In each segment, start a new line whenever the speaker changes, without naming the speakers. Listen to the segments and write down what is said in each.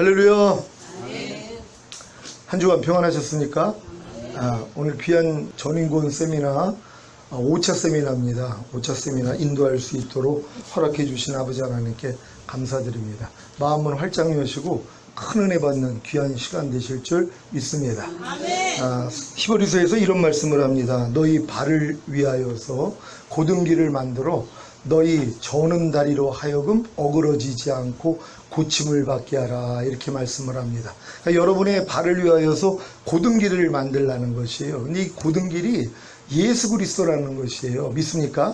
할렐루야. 한 주간 평안하셨습니까? 오늘 귀한 전인권 세미나 5차 세미나입니다. 5차 세미나 인도할 수 있도록 허락해 주신 아버지 하나님께 감사드립니다. 마음은 활짝 여시고 큰 은혜 받는 귀한 시간 되실 줄 믿습니다. 히브리서에서 이런 말씀을 합니다. 너희 발을 위하여서 곧은 길을 만들어 너희 저는 다리로 하여금 어그러지지 않고 고침을 받게 하라, 이렇게 말씀을 합니다. 그러니까 여러분의 발을 위하여서 곧은 길을 만들라는 것이에요. 근데 이 곧은 길이 예수 그리스도라는 것이에요. 믿습니까?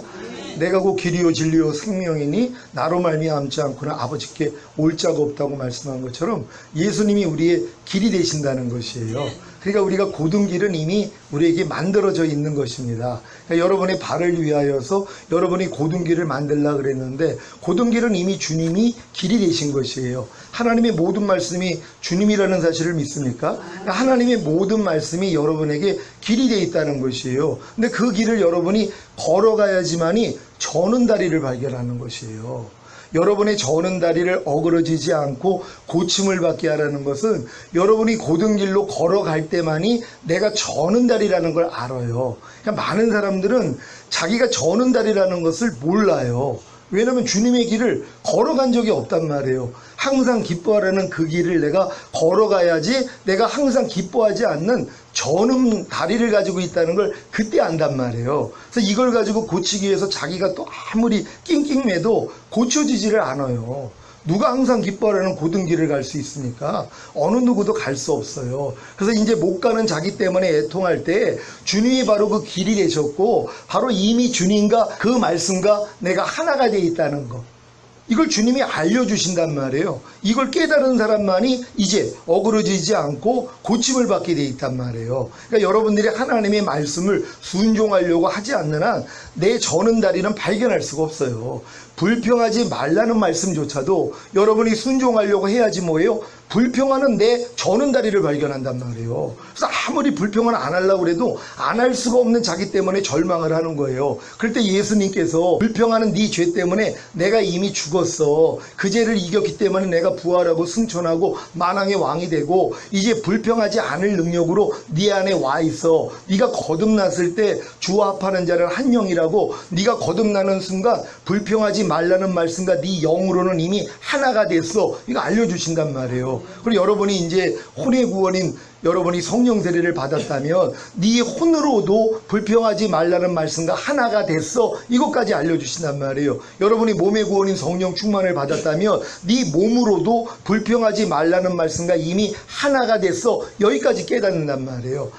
내가 곧 길이요 진리요 생명이니 나로 말미암지 않고는 아버지께 올 자가 없다고 말씀한 것처럼 예수님이 우리의 길이 되신다는 것이에요. 그러니까 우리가 곧은 길은 이미 우리에게 만들어져 있는 것입니다. 그러니까 여러분의 발을 위하여서 여러분이 곧은 길을 만들려고 그랬는데 곧은 길은 이미 주님이 길이 되신 것이에요. 하나님의 모든 말씀이 주님이라는 사실을 믿습니까? 그러니까 하나님의 모든 말씀이 여러분에게 길이 되어 있다는 것이에요. 근데 그 길을 여러분이 걸어가야지만이 저는 다리를 발견하는 것이에요. 여러분의 저는 다리를 어그러지지 않고 고침을 받게 하라는 것은 여러분이 곧은 길로 걸어갈 때만이 내가 저는 다리라는 걸 알아요. 그러니까 많은 사람들은 자기가 저는 다리라는 것을 몰라요. 왜냐하면 주님의 길을 걸어간 적이 없단 말이에요. 항상 기뻐하라는 그 길을 내가 걸어가야지 내가 항상 기뻐하지 않는 저는 다리를 가지고 있다는 걸 그때 안단 말이에요. 그래서 이걸 가지고 고치기 위해서 자기가 또 아무리 낑낑매도 고쳐지지를 않아요. 누가 항상 기뻐하라는 곧은 길을 갈 수 있습니까? 어느 누구도 갈 수 없어요. 그래서 이제 못 가는 자기 때문에 애통할 때 주님이 바로 그 길이 되셨고 바로 이미 주님과 그 말씀과 내가 하나가 되어 있다는 것, 이걸 주님이 알려주신단 말이에요. 이걸 깨달은 사람만이 이제 어그러지지 않고 고침을 받게 돼 있단 말이에요. 그러니까 여러분들이 하나님의 말씀을 순종하려고 하지 않는 한 내 저는 다리는 발견할 수가 없어요. 불평하지 말라는 말씀조차도 여러분이 순종하려고 해야지 뭐예요? 불평하는 내 저는 다리를 발견한단 말이에요. 그래서 아무리 불평을 안 하려고 해도 안 할 수가 없는 자기 때문에 절망을 하는 거예요. 그럴 때 예수님께서 불평하는 네 죄 때문에 내가 이미 죽었어. 그 죄를 이겼기 때문에 내가 부활하고 승천하고 만왕의 왕이 되고 이제 불평하지 않을 능력으로 네 안에 와 있어. 네가 거듭났을 때 주와 합하는 자는 한 영이라고, 네가 거듭나는 순간 불평하지 말라는 말씀과 네 영으로는 이미 하나가 됐어. 이거 알려주신단 말이에요. 그리고 여러분이 이제 혼의 구원인 여러분이 성령 세례를 받았다면 네 혼으로도 불평하지 말라는 말씀과 하나가 됐어. 이것까지 알려주신단 말이에요. 여러분이 몸의 구원인 성령 충만을 받았다면 네 몸으로도 불평하지 말라는 말씀과 이미 하나가 됐어. 여기까지 깨닫는단 말이에요.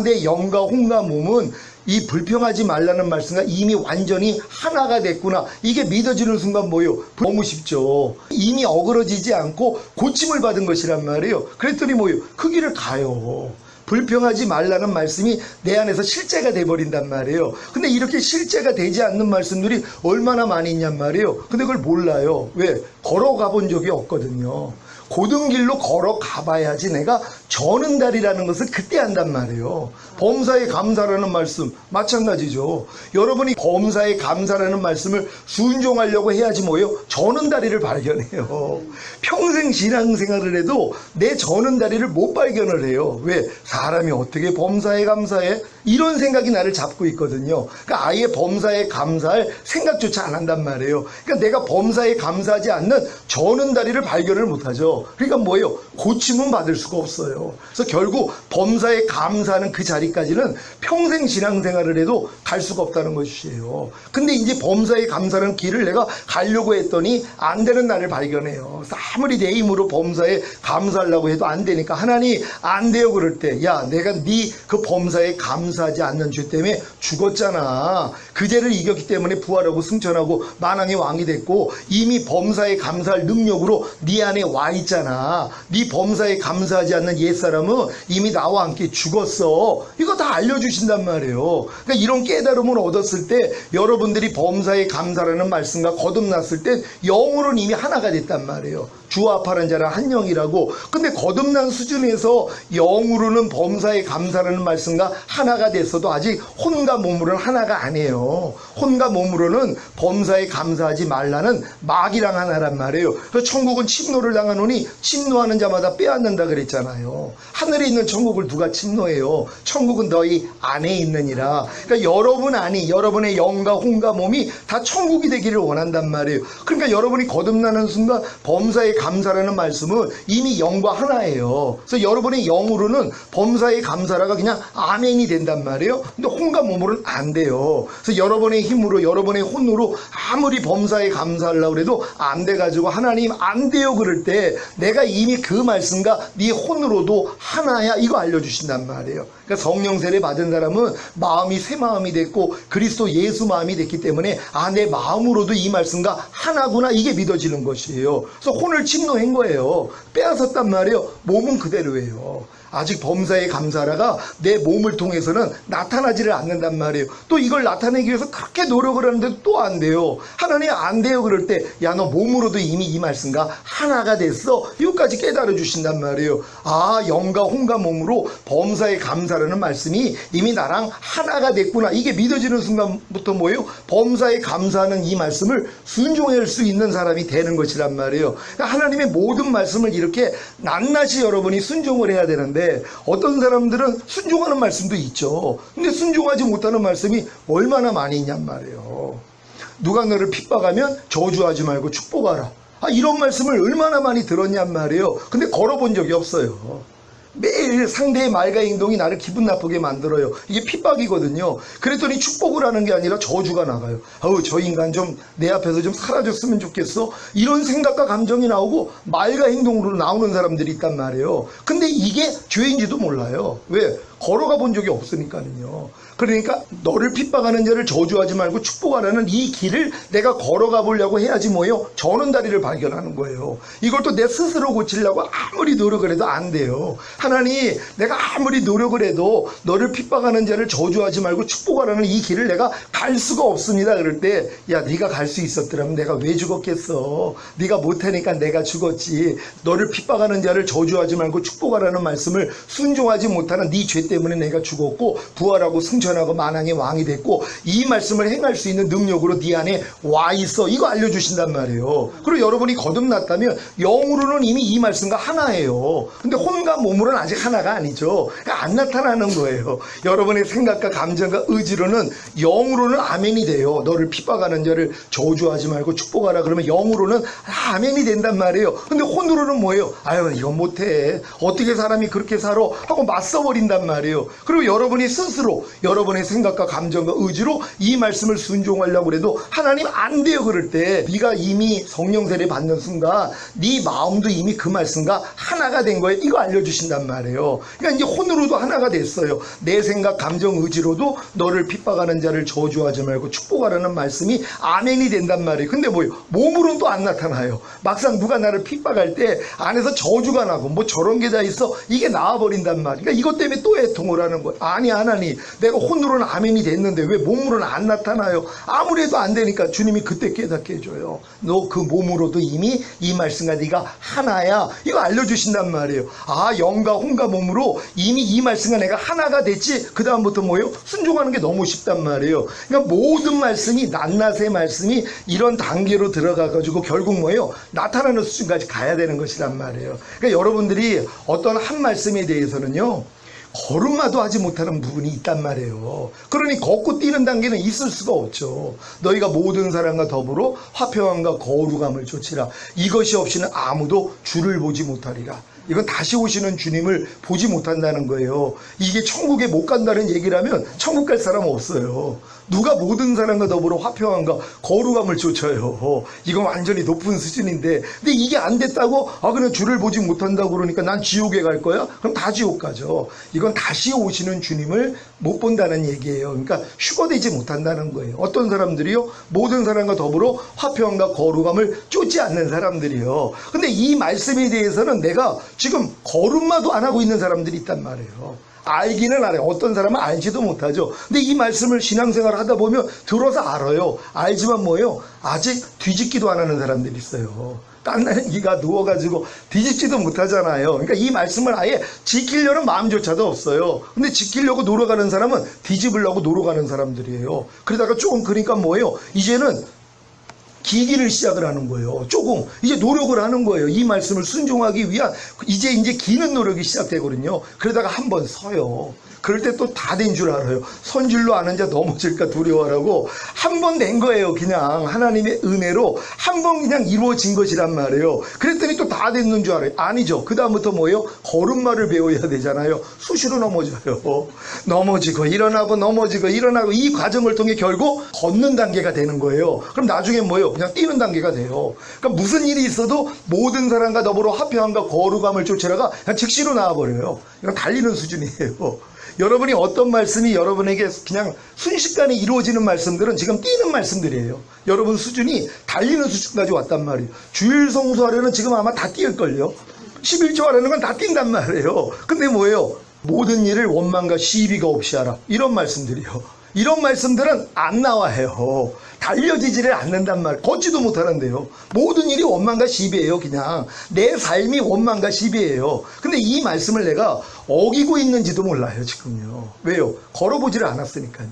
내 영과 혼과 몸은 이 불평하지 말라는 말씀과 이미 완전히 하나가 됐구나. 이게 믿어지는 순간 뭐예요? 너무 쉽죠. 이미 어그러지지 않고 고침을 받은 것이란 말이에요. 그랬더니 뭐예요? 그 길을 가요. 불평하지 말라는 말씀이 내 안에서 실제가 돼버린단 말이에요. 근데 이렇게 실제가 되지 않는 말씀들이 얼마나 많이 있냔 말이에요. 근데 그걸 몰라요. 왜? 걸어가 본 적이 없거든요. 곧은 길로 걸어가 봐야지 내가 저는 다리라는 것을 그때 안단 말이에요. 범사에 감사라는 말씀 마찬가지죠. 여러분이 범사에 감사라는 말씀을 순종하려고 해야지 뭐예요? 저는 다리를 발견해요. 평생 신앙생활을 해도 내 저는 다리를 못 발견을 해요. 왜? 사람이 어떻게 범사에 감사해? 이런 생각이 나를 잡고 있거든요. 그러니까 아예 범사에 감사할 생각조차 안 한단 말이에요. 그러니까 내가 범사에 감사하지 않는 저는 다리를 발견을 못하죠. 그러니까 뭐예요? 고침은 받을 수가 없어요. 그래서 결국 범사에 감사하는 그 자리까지는 평생 신앙생활을 해도 갈 수가 없다는 것이에요. 근데 이제 범사에 감사하는 길을 내가 가려고 했더니 안 되는 나를 발견해요. 아무리 내 힘으로 범사에 감사하려고 해도 안 되니까 하나님 안 돼요. 그럴 때 야, 내가 네 그 범사에 감사하지 않는 죄 때문에 죽었잖아. 그 죄를 이겼기 때문에 부활하고 승천하고 만왕의 왕이 됐고 이미 범사에 감사할 능력으로 네 안에 와 있잖아. 네 범사에 감사하지 않는 옛사람은 이미 나와 함께 죽었어. 이거 다 알려주신단 말이에요. 그러니까 이런 깨달음을 얻었을 때 여러분들이 범사에 감사라는 말씀과 거듭났을 때 영으로는 이미 하나가 됐단 말이에요. 주합하는 자는 한 영이라고. 근데 거듭난 수준에서 영으로는 범사에 감사라는 말씀과 하나가 됐어도 아직 혼과 몸으로는 하나가 아니에요. 혼과 몸으로는 범사에 감사하지 말라는 마귀랑 하나란 말이에요. 그래서 천국은 침노를 당하노니 침노하는 자마다 빼앗는다 그랬잖아요. 하늘에 있는 천국을 누가 침노해요? 천국은 너희 안에 있느니라. 그러니까 여러분 안이, 여러분의 영과 혼과 몸이 다 천국이 되기를 원한단 말이에요. 그러니까 여러분이 거듭나는 순간 범사에 감사라는 말씀은 이미 영과 하나예요. 그래서 여러분의 영으로는 범사에 감사라가 그냥 아멘이 된단 말이에요. 근데 혼과 몸으로는 안 돼요. 그래서 여러분의 힘으로, 여러분의 혼으로 아무리 범사에 감사하려고 해도 안 돼가지고 하나님 안 돼요 그럴 때 내가 이미 그 말씀과 네 혼으로도 하나야 이거 알려주신단 말이에요. 그러니까 성령 세례 받은 사람은 마음이 새 마음이 됐고 그리스도 예수 마음이 됐기 때문에 내 마음으로도 이 말씀과 하나구나 이게 믿어지는 것이에요. 그래서 혼을 침노한 거예요. 빼앗았단 말이에요. 몸은 그대로예요. 아직 범사에 감사라가 내 몸을 통해서는 나타나지를 않는단 말이에요. 또 이걸 나타내기 위해서 그렇게 노력을 하는데도 또 안 돼요. 하나님 안 돼요 그럴 때 야 너 몸으로도 이미 이 말씀과 하나가 됐어. 이것까지 깨달아 주신단 말이에요. 영과 혼과 몸으로 범사에 감사라는 말씀이 이미 나랑 하나가 됐구나. 이게 믿어지는 순간부터 뭐예요? 범사에 감사하는 이 말씀을 순종할 수 있는 사람이 되는 것이란 말이에요. 그러니까 하나님의 모든 말씀을 이렇게 낱낱이 여러분이 순종을 해야 되는데 어떤 사람들은 순종하는 말씀도 있죠. 근데 순종하지 못하는 말씀이 얼마나 많이 있냔 말이에요. 누가 너를 핍박하면 저주하지 말고 축복하라. 이런 말씀을 얼마나 많이 들었냔 말이에요. 근데 걸어본 적이 없어요. 매일 상대의 말과 행동이 나를 기분 나쁘게 만들어요. 이게 핍박이거든요. 그랬더니 축복을 하는 게 아니라 저주가 나가요. 저 인간 좀 내 앞에서 좀 사라졌으면 좋겠어. 이런 생각과 감정이 나오고 말과 행동으로 나오는 사람들이 있단 말이에요. 근데 이게 죄인지도 몰라요. 왜? 걸어가 본 적이 없으니까는요. 그러니까 너를 핍박하는 자를 저주하지 말고 축복하라는 이 길을 내가 걸어가 보려고 해야지 뭐예요? 저는 다리를 발견하는 거예요. 이걸 또 내 스스로 고치려고 아무리 노력을 해도 안 돼요. 하나님 내가 아무리 노력을 해도 너를 핍박하는 자를 저주하지 말고 축복하라는 이 길을 내가 갈 수가 없습니다. 그럴 때 야 네가 갈 수 있었더라면 내가 왜 죽었겠어. 네가 못하니까 내가 죽었지. 너를 핍박하는 자를 저주하지 말고 축복하라는 말씀을 순종하지 못하는 네 죄 때문에 내가 죽었고 부활하고 승천하고 만왕의 왕이 됐고 이 말씀을 행할 수 있는 능력으로 네 안에 와 있어. 이거 알려주신단 말이에요. 그리고 여러분이 거듭났다면 영으로는 이미 이 말씀과 하나예요. 근데 혼과 몸으로는 아직 하나가 아니죠. 그러니까 안 나타나는 거예요. 여러분의 생각과 감정과 의지로는 영으로는 아멘이 돼요. 너를 핍박하는 자를 저주하지 말고 축복하라 그러면 영으로는 아멘이 된단 말이에요. 근데 혼으로는 뭐예요? 이건 못해. 어떻게 사람이 그렇게 살아? 하고 맞서버린단 말이에요. 그리고 여러분이 스스로 여러분의 생각과 감정과 의지로 이 말씀을 순종하려고 해도 하나님 안 돼요 그럴 때 네가 이미 성령 세례 받는 순간 네 마음도 이미 그 말씀과 하나가 된 거예요. 이거 알려주신단 말이에요. 그러니까 이제 혼으로도 하나가 됐어요. 내 생각 감정 의지로도 너를 핍박하는 자를 저주하지 말고 축복하라는 말씀이 아멘이 된단 말이에요. 근데 뭐예요? 몸으로는 또 안 나타나요. 막상 누가 나를 핍박할 때 안에서 저주가 나고 뭐 저런 게 다 있어 이게 나와버린단 말이에요. 그러니까 이것 때문에 또 애통을 하는 거예요. 아니 하나님 내가 혼으로는 아멘이 됐는데 왜 몸으로는 안 나타나요? 아무리 해도 안 되니까 주님이 그때 깨닫게 해줘요. 너 그 몸으로도 이미 이 말씀과 네가 하나야. 이거 알려주신단 말이에요. 영과 혼과 몸으로 이미 이 말씀과 내가 하나가 됐지. 그 다음부터 뭐예요? 순종하는 게 너무 쉽단 말이에요. 그러니까 모든 말씀이 낱낱의 말씀이 이런 단계로 들어가가지고 결국 뭐예요? 나타나는 수준까지 가야 되는 것이란 말이에요. 그러니까 여러분들이 어떤 한 말씀에 대해서는요 걸음마도 하지 못하는 부분이 있단 말이에요. 그러니 걷고 뛰는 단계는 있을 수가 없죠. 너희가 모든 사람과 더불어 화평함과 거룩함을 좇으라. 이것이 없이는 아무도 주를 보지 못하리라. 이건 다시 오시는 주님을 보지 못한다는 거예요. 이게 천국에 못 간다는 얘기라면 천국 갈 사람은 없어요. 누가 모든 사람과 더불어 화평함과 거룩함을 좇아요. 이건 완전히 높은 수준인데 근데 이게 안 됐다고 그냥 주를 보지 못한다고 그러니까 난 지옥에 갈 거야? 그럼 다 지옥 가죠. 이건 다시 오시는 주님을 못 본다는 얘기예요. 그러니까 휴거되지 못한다는 거예요. 어떤 사람들이요? 모든 사람과 더불어 화평함과 거룩함을 쫓지 않는 사람들이요. 근데 이 말씀에 대해서는 내가 지금 걸음마도 안 하고 있는 사람들이 있단 말이에요. 알기는 알아요. 어떤 사람은 알지도 못하죠. 근데 이 말씀을 신앙생활을 하다 보면 들어서 알아요. 알지만 뭐예요? 아직 뒤집기도 안 하는 사람들이 있어요. 깐난이가 누워가지고 뒤집지도 못하잖아요. 그러니까 이 말씀을 아예 지키려는 마음조차도 없어요. 근데 지키려고 노력하는 사람은 뒤집으려고 노력하는 사람들이에요. 그러다가 조금 그러니까 뭐예요? 이제는 기기를 시작을 하는 거예요. 조금 이제 노력을 하는 거예요. 이 말씀을 순종하기 위한 이제 기는 노력이 시작되거든요. 그러다가 한번 서요. 그럴 때 또 다 된 줄 알아요. 선 줄로 아는 자 넘어질까 두려워라고 한 번 된 거예요. 그냥 하나님의 은혜로 한 번 그냥 이루어진 것이란 말이에요. 그랬더니 또 다 됐는 줄 알아요. 아니죠. 그 다음부터 뭐예요? 걸음마를 배워야 되잖아요. 수시로 넘어져요. 넘어지고 일어나고 넘어지고 일어나고 이 과정을 통해 결국 걷는 단계가 되는 거예요. 그럼 나중에 뭐예요? 그냥 뛰는 단계가 돼요. 그러니까 무슨 일이 있어도 모든 사람과 더불어 화평함과 거룩함을 쫓으라가 그냥 즉시로 나와버려요. 이건 달리는 수준이에요. 여러분이 어떤 말씀이 여러분에게 그냥 순식간에 이루어지는 말씀들은 지금 뛰는 말씀들이에요. 여러분 수준이 달리는 수준까지 왔단 말이에요. 주일 성수하려는 지금 아마 다 뛸걸요. 11조 하려는 건 다 뛴단 말이에요. 근데 뭐예요? 모든 일을 원망과 시비가 없이 하라. 이런 말씀들이요. 이런 말씀들은 안 나와요. 달려지지를 않는단 말. 걷지도 못하는데요. 모든 일이 원망과 시비예요. 그냥 내 삶이 원망과 시비예요. 근데 이 말씀을 내가 어기고 있는지도 몰라요. 지금요. 왜요? 걸어보지를 않았으니까요.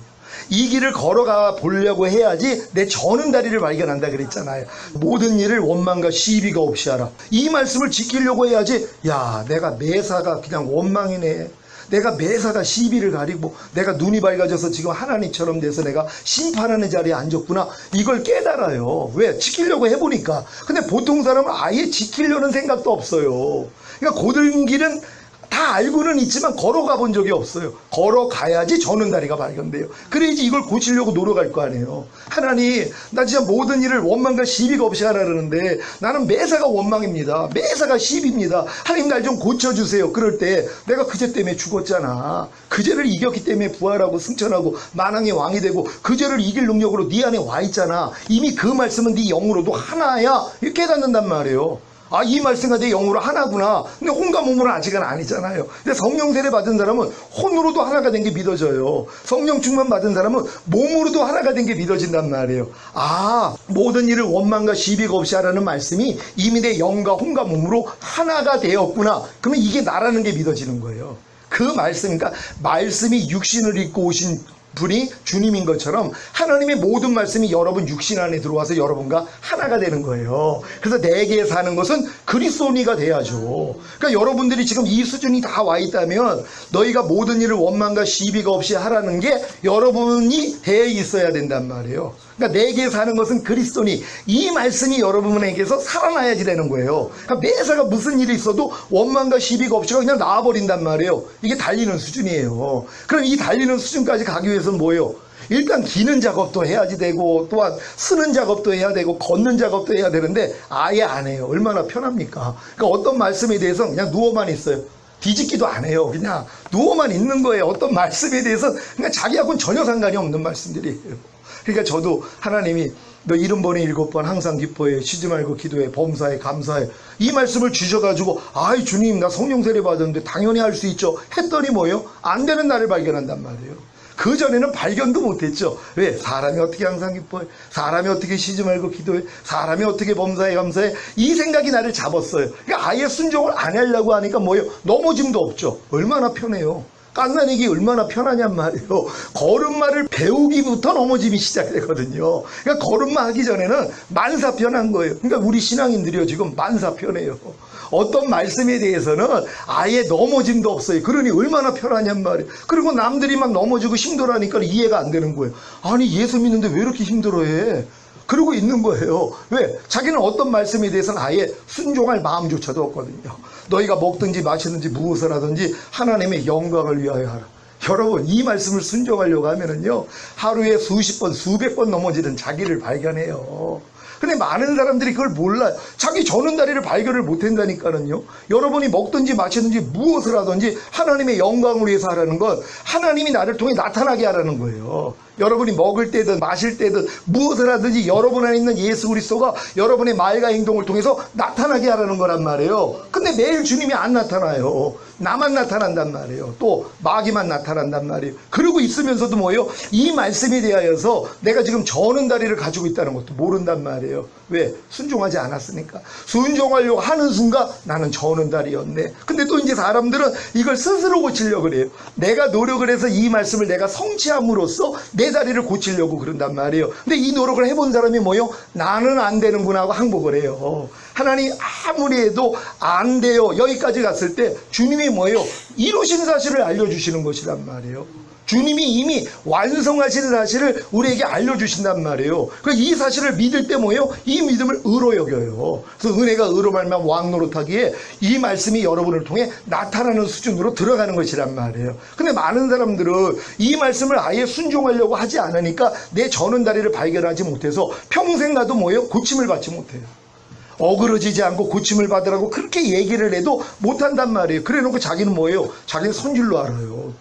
이 길을 걸어가 보려고 해야지 내 저는 다리를 발견한다 그랬잖아요. 모든 일을 원망과 시비가 없이 하라. 이 말씀을 지키려고 해야지. 야, 내가 매사가 그냥 원망이네. 내가 매사가 시비를 가리고 내가 눈이 밝아져서 지금 하나님처럼 돼서 내가 심판하는 자리에 앉았구나. 이걸 깨달아요. 왜? 지키려고 해보니까. 근데 보통 사람은 아예 지키려는 생각도 없어요. 그러니까 고든 길은 다 알고는 있지만 걸어가 본 적이 없어요. 걸어가야지 저는 다리가 발견돼요. 그래야지 이걸 고치려고 노력할 거 아니에요. 하나님, 나 진짜 모든 일을 원망과 시비가 없이 하라 그러는데 나는 매사가 원망입니다. 매사가 시비입니다. 하나님 날 좀 고쳐주세요. 그럴 때 내가 그 죄 때문에 죽었잖아. 그 죄를 이겼기 때문에 부활하고 승천하고 만왕의 왕이 되고 그 죄를 이길 능력으로 네 안에 와 있잖아. 이미 그 말씀은 네 영으로도 하나야. 이렇게 깨닫는단 말이에요. 아, 이 말씀과 내 영으로 하나구나. 근데 혼과 몸으로는 아직은 아니잖아요. 근데 성령 세례 받은 사람은 혼으로도 하나가 된 게 믿어져요. 성령 충만 받은 사람은 몸으로도 하나가 된 게 믿어진단 말이에요. 아, 모든 일을 원망과 시비가 없이 하라는 말씀이 이미 내 영과 혼과 몸으로 하나가 되었구나. 그러면 이게 나라는 게 믿어지는 거예요. 그 말씀, 그러니까 말씀이 육신을 입고 오신 분이 주님인 것처럼 하나님의 모든 말씀이 여러분 육신 안에 들어와서 여러분과 하나가 되는 거예요. 그래서 내게 사는 것은 그리스도니가 돼야죠. 그러니까 여러분들이 지금 이 수준이 다 와 있다면 너희가 모든 일을 원망과 시비가 없이 하라는 게 여러분이 돼 있어야 된단 말이에요. 그러니까 내게 사는 것은 그리스도니, 이 말씀이 여러분에게서 살아나야지 되는 거예요. 그러니까 매사가 무슨 일이 있어도 원망과 시비가 없이 그냥 나와버린단 말이에요. 이게 달리는 수준이에요. 그럼 이 달리는 수준까지 가기 위해서는 뭐예요? 일단 기는 작업도 해야지 되고, 또한 쓰는 작업도 해야 되고, 걷는 작업도 해야 되는데 아예 안 해요. 얼마나 편합니까? 그러니까 어떤 말씀에 대해서 그냥 누워만 있어요. 뒤집기도 안 해요. 그냥 누워만 있는 거예요. 어떤 말씀에 대해서 그냥 자기하고는 전혀 상관이 없는 말씀들이에요. 그러니까 저도 하나님이 너 70번에 7번 항상 기뻐해, 쉬지 말고 기도해, 범사해, 감사해, 이 말씀을 주셔가지고 아이 주님 나 성령 세례 받았는데 당연히 할 수 있죠 했더니 뭐예요? 안 되는 나를 발견한단 말이에요. 그전에는 발견도 못했죠. 왜? 사람이 어떻게 항상 기뻐해, 사람이 어떻게 쉬지 말고 기도해, 사람이 어떻게 범사해 감사해, 이 생각이 나를 잡았어요. 그러니까 아예 순종을 안 하려고 하니까 뭐예요? 넘어짐도 없죠. 얼마나 편해요. 깐나내기 얼마나 편하냔 말이에요. 걸음마를 배우기부터 넘어짐이 시작되거든요. 그러니까 걸음마 하기 전에는 만사 편한 거예요. 그러니까 우리 신앙인들이요 지금 만사 편해요. 어떤 말씀에 대해서는 아예 넘어짐도 없어요. 그러니 얼마나 편하냔 말이에요. 그리고 남들이 막 넘어지고 힘들어하니까 이해가 안 되는 거예요. 아니 예수 믿는데 왜 이렇게 힘들어해? 그러고 있는 거예요. 왜? 자기는 어떤 말씀에 대해서는 아예 순종할 마음조차도 없거든요. 너희가 먹든지 마시든지 무엇을 하든지 하나님의 영광을 위하여 하라. 여러분 이 말씀을 순종하려고 하면은요 하루에 수십 번 수백 번 넘어지는 자기를 발견해요. 근데 많은 사람들이 그걸 몰라요. 자기 저는 다리를 발견을 못한다니까는요. 여러분이 먹든지 마시든지 무엇을 하든지 하나님의 영광을 위해서 하라는 건 하나님이 나를 통해 나타나게 하라는 거예요. 여러분이 먹을 때든 마실 때든 무엇을 하든지 여러분 안에 있는 예수 그리스도가 여러분의 말과 행동을 통해서 나타나게 하라는 거란 말이에요. 근데 매일 주님이 안 나타나요. 나만 나타난단 말이에요. 또 마귀만 나타난단 말이에요. 그러고 있으면서도 뭐예요? 이 말씀에 대하여서 내가 지금 저는 다리를 가지고 있다는 것도 모른단 말이에요. 말이에요. 왜? 순종하지 않았으니까. 순종하려고 하는 순간 나는 저는 달이었네. 근데 또 이제 사람들은 이걸 스스로 고치려고 그래요. 내가 노력을 해서 이 말씀을 내가 성취함으로써 내 다리를 고치려고 그런단 말이에요. 근데 이 노력을 해본 사람이 뭐요? 나는 안 되는구나 하고 항복을 해요. 하나님 아무리 해도 안 돼요. 여기까지 갔을 때 주님이 뭐예요? 이루신 사실을 알려주시는 것이란 말이에요. 주님이 이미 완성하신 사실을 우리에게 알려주신단 말이에요. 그래서 이 사실을 믿을 때 뭐예요? 이 믿음을 의로 여겨요. 그래서 은혜가 의로 말미암아 왕 노릇하기에 이 말씀이 여러분을 통해 나타나는 수준으로 들어가는 것이란 말이에요. 근데 많은 사람들은 이 말씀을 아예 순종하려고 하지 않으니까 내 저는 다리를 발견하지 못해서 평생 가도 뭐예요? 고침을 받지 못해요. 어그러지지 않고 고침을 받으라고 그렇게 얘기를 해도 못한단 말이에요. 그래 놓고 자기는 뭐예요? 자기는 선줄로 알아요.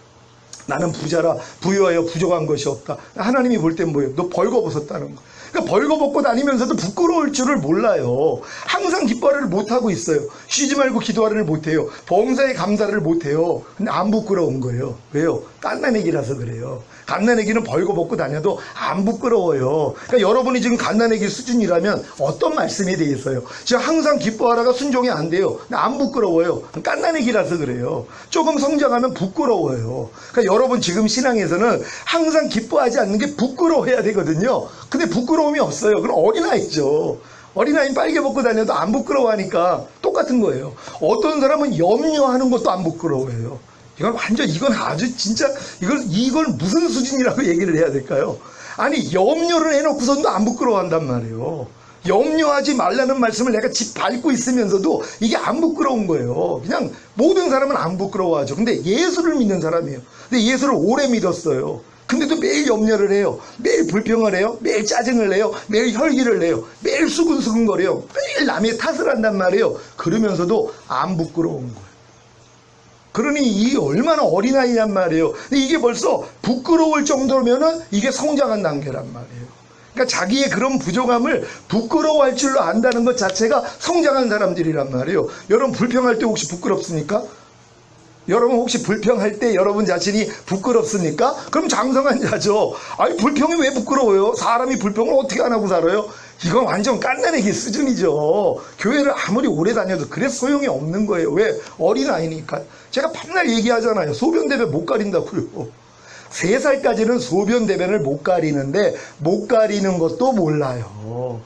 나는 부자라 부유하여 부족한 것이 없다. 하나님이 볼 땐 뭐예요? 너 벌거벗었다는 거. 그러니까 벌거벗고 다니면서도 부끄러울 줄을 몰라요. 항상 기뻐하를 못하고 있어요. 쉬지 말고 기도하를 못해요. 범사에 감사를 못해요. 근데 안 부끄러운 거예요. 왜요? 갓난애기라서 그래요. 갓난애기는 벌거벗고 다녀도 안 부끄러워요. 그러니까 여러분이 지금 갓난애기 수준이라면 어떤 말씀에 대해서요? 지금 항상 기뻐하라가 순종이 안 돼요. 안 부끄러워요. 갓난애기라서 그래요. 조금 성장하면 부끄러워요. 그러니까 여러분 지금 신앙에서는 항상 기뻐하지 않는 게 부끄러워야 되거든요. 근데 부끄러움이 없어요. 그럼 어린아이죠. 어린아이는 빨개 벗고 다녀도 안 부끄러워하니까 똑같은 거예요. 어떤 사람은 염려하는 것도 안 부끄러워해요. 이건 아주 진짜, 이걸 무슨 수준이라고 얘기를 해야 될까요? 아니, 염려를 해놓고선도 안 부끄러워한단 말이에요. 염려하지 말라는 말씀을 내가 밟고 있으면서도 이게 안 부끄러운 거예요. 그냥 모든 사람은 안 부끄러워하죠. 근데 예수를 믿는 사람이에요. 근데 예수를 오래 믿었어요. 근데도 매일 염려를 해요. 매일 불평을 해요. 매일 짜증을 내요. 매일 혈기를 내요. 매일 수근수근거려요. 매일 남의 탓을 한단 말이에요. 그러면서도 안 부끄러운 거예요. 그러니 이게 얼마나 어린아이냔 말이에요. 근데 이게 벌써 부끄러울 정도면은 이게 성장한 단계란 말이에요. 그러니까 자기의 그런 부족함을 부끄러워할 줄로 안다는 것 자체가 성장한 사람들이란 말이에요. 여러분 불평할 때 혹시 부끄럽습니까? 여러분 혹시 불평할 때 여러분 자신이 부끄럽습니까? 그럼 장성한 자죠. 아니 불평이 왜 부끄러워요? 사람이 불평을 어떻게 안 하고 살아요? 이건 완전 깐난애기 수준이죠. 교회를 아무리 오래 다녀도 그래서 소용이 없는 거예요. 왜? 어린아이니까. 제가 밤날 얘기하잖아요. 소변대변 못 가린다고요. 3살까지는 소변대변을 못 가리는데 못 가리는 것도 몰라요.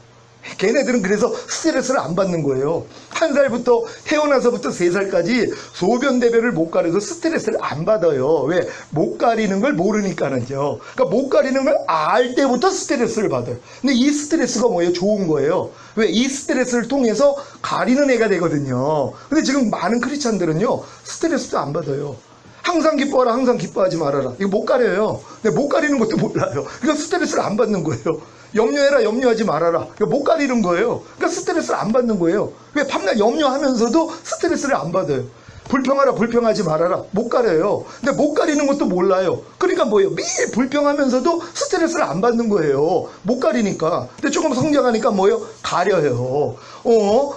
걔네들은 그래서 스트레스를 안 받는 거예요. 1살부터 태어나서부터 3살까지 소변대변을 못 가려서 스트레스를 안 받아요. 왜? 못 가리는 걸 모르니까는요. 그러니까 못 가리는 걸 알 때부터 스트레스를 받아요. 근데 이 스트레스가 뭐예요? 좋은 거예요. 왜? 이 스트레스를 통해서 가리는 애가 되거든요. 근데 지금 많은 크리스찬들은요 스트레스도 안 받아요. 항상 기뻐하라, 항상 기뻐하지 말아라. 이거 못 가려요. 근데 못 가리는 것도 몰라요. 그러니까 스트레스를 안 받는 거예요. 염려해라, 염려하지 말아라. 그러니까 못 가리는 거예요. 그러니까 스트레스를 안 받는 거예요. 왜? 밤낮 염려하면서도 스트레스를 안 받아요. 불평하라, 불평하지 말아라. 못 가려요. 근데 못 가리는 것도 몰라요. 그러니까 뭐예요? 매일 불평하면서도 스트레스를 안 받는 거예요. 못 가리니까. 근데 조금 성장하니까 뭐예요? 가려요.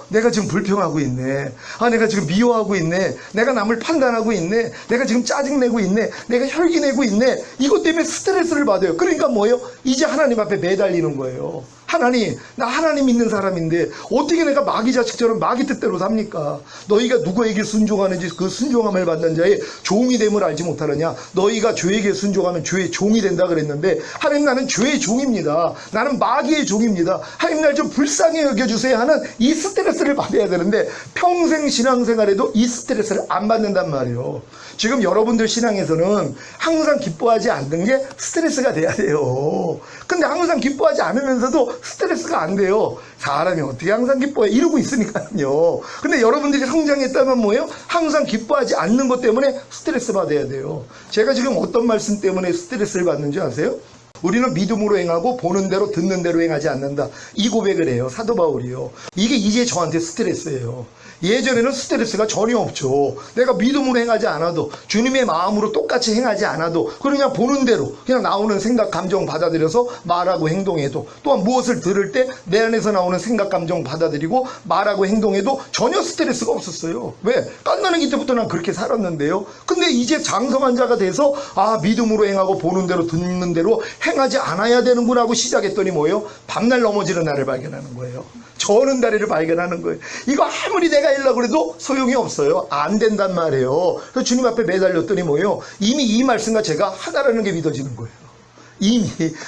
내가 지금 불평하고 있네. 내가 지금 미워하고 있네. 내가 남을 판단하고 있네. 내가 지금 짜증내고 있네. 내가 혈기내고 있네. 이것 때문에 스트레스를 받아요. 그러니까 뭐예요? 이제 하나님 앞에 매달리는 거예요. 하나님, 나 하나님 믿는 사람인데 어떻게 내가 마귀 자식처럼 마귀 뜻대로 삽니까? 너희가 누구에게 순종하는지 그 순종함을 받는 자의 종이 됨을 알지 못하느냐? 너희가 죄에게 순종하면 죄의 종이 된다 그랬는데 하나님, 나는 죄의 종입니다. 나는 마귀의 종입니다. 하나님, 날 좀 불쌍히 여겨주세요 하는 이 스트레스를 받아야 되는데 평생 신앙생활에도 이 스트레스를 안 받는단 말이에요. 지금 여러분들 신앙에서는 항상 기뻐하지 않는 게 스트레스가 돼야 돼요. 근데 항상 기뻐하지 않으면서도 스트레스가 안 돼요. 사람이 어떻게 항상 기뻐해? 이러고 있으니까요. 근데 여러분들이 성장했다면 뭐예요? 항상 기뻐하지 않는 것 때문에 스트레스 받아야 돼요. 제가 지금 어떤 말씀 때문에 스트레스를 받는지 아세요? 우리는 믿음으로 행하고 보는 대로 듣는 대로 행하지 않는다. 이 고백을 해요. 사도 바울이요. 이게 이제 저한테 스트레스예요. 예전에는 스트레스가 전혀 없죠. 내가 믿음으로 행하지 않아도 주님의 마음으로 똑같이 행하지 않아도 그냥 보는 대로 그냥 나오는 생각 감정 받아들여서 말하고 행동해도, 또한 무엇을 들을 때 내 안에서 나오는 생각 감정 받아들이고 말하고 행동해도 전혀 스트레스가 없었어요. 왜? 깐나는 때부터 난 그렇게 살았는데요. 근데 이제 장성한 자가 돼서 믿음으로 행하고 보는 대로 듣는 대로 행하지 않아야 되는구나 하고 시작했더니 뭐예요? 밤날 넘어지는 나를 발견하는 거예요. 저는 다리를 발견하는 거예요. 이거 아무리 내가 하려고 그래도 소용이 없어요. 안 된단 말이에요. 그래서 주님 앞에 매달렸더니 뭐예요? 이미 이 말씀과 제가 하나라는 게 믿어지는 거예요. 이미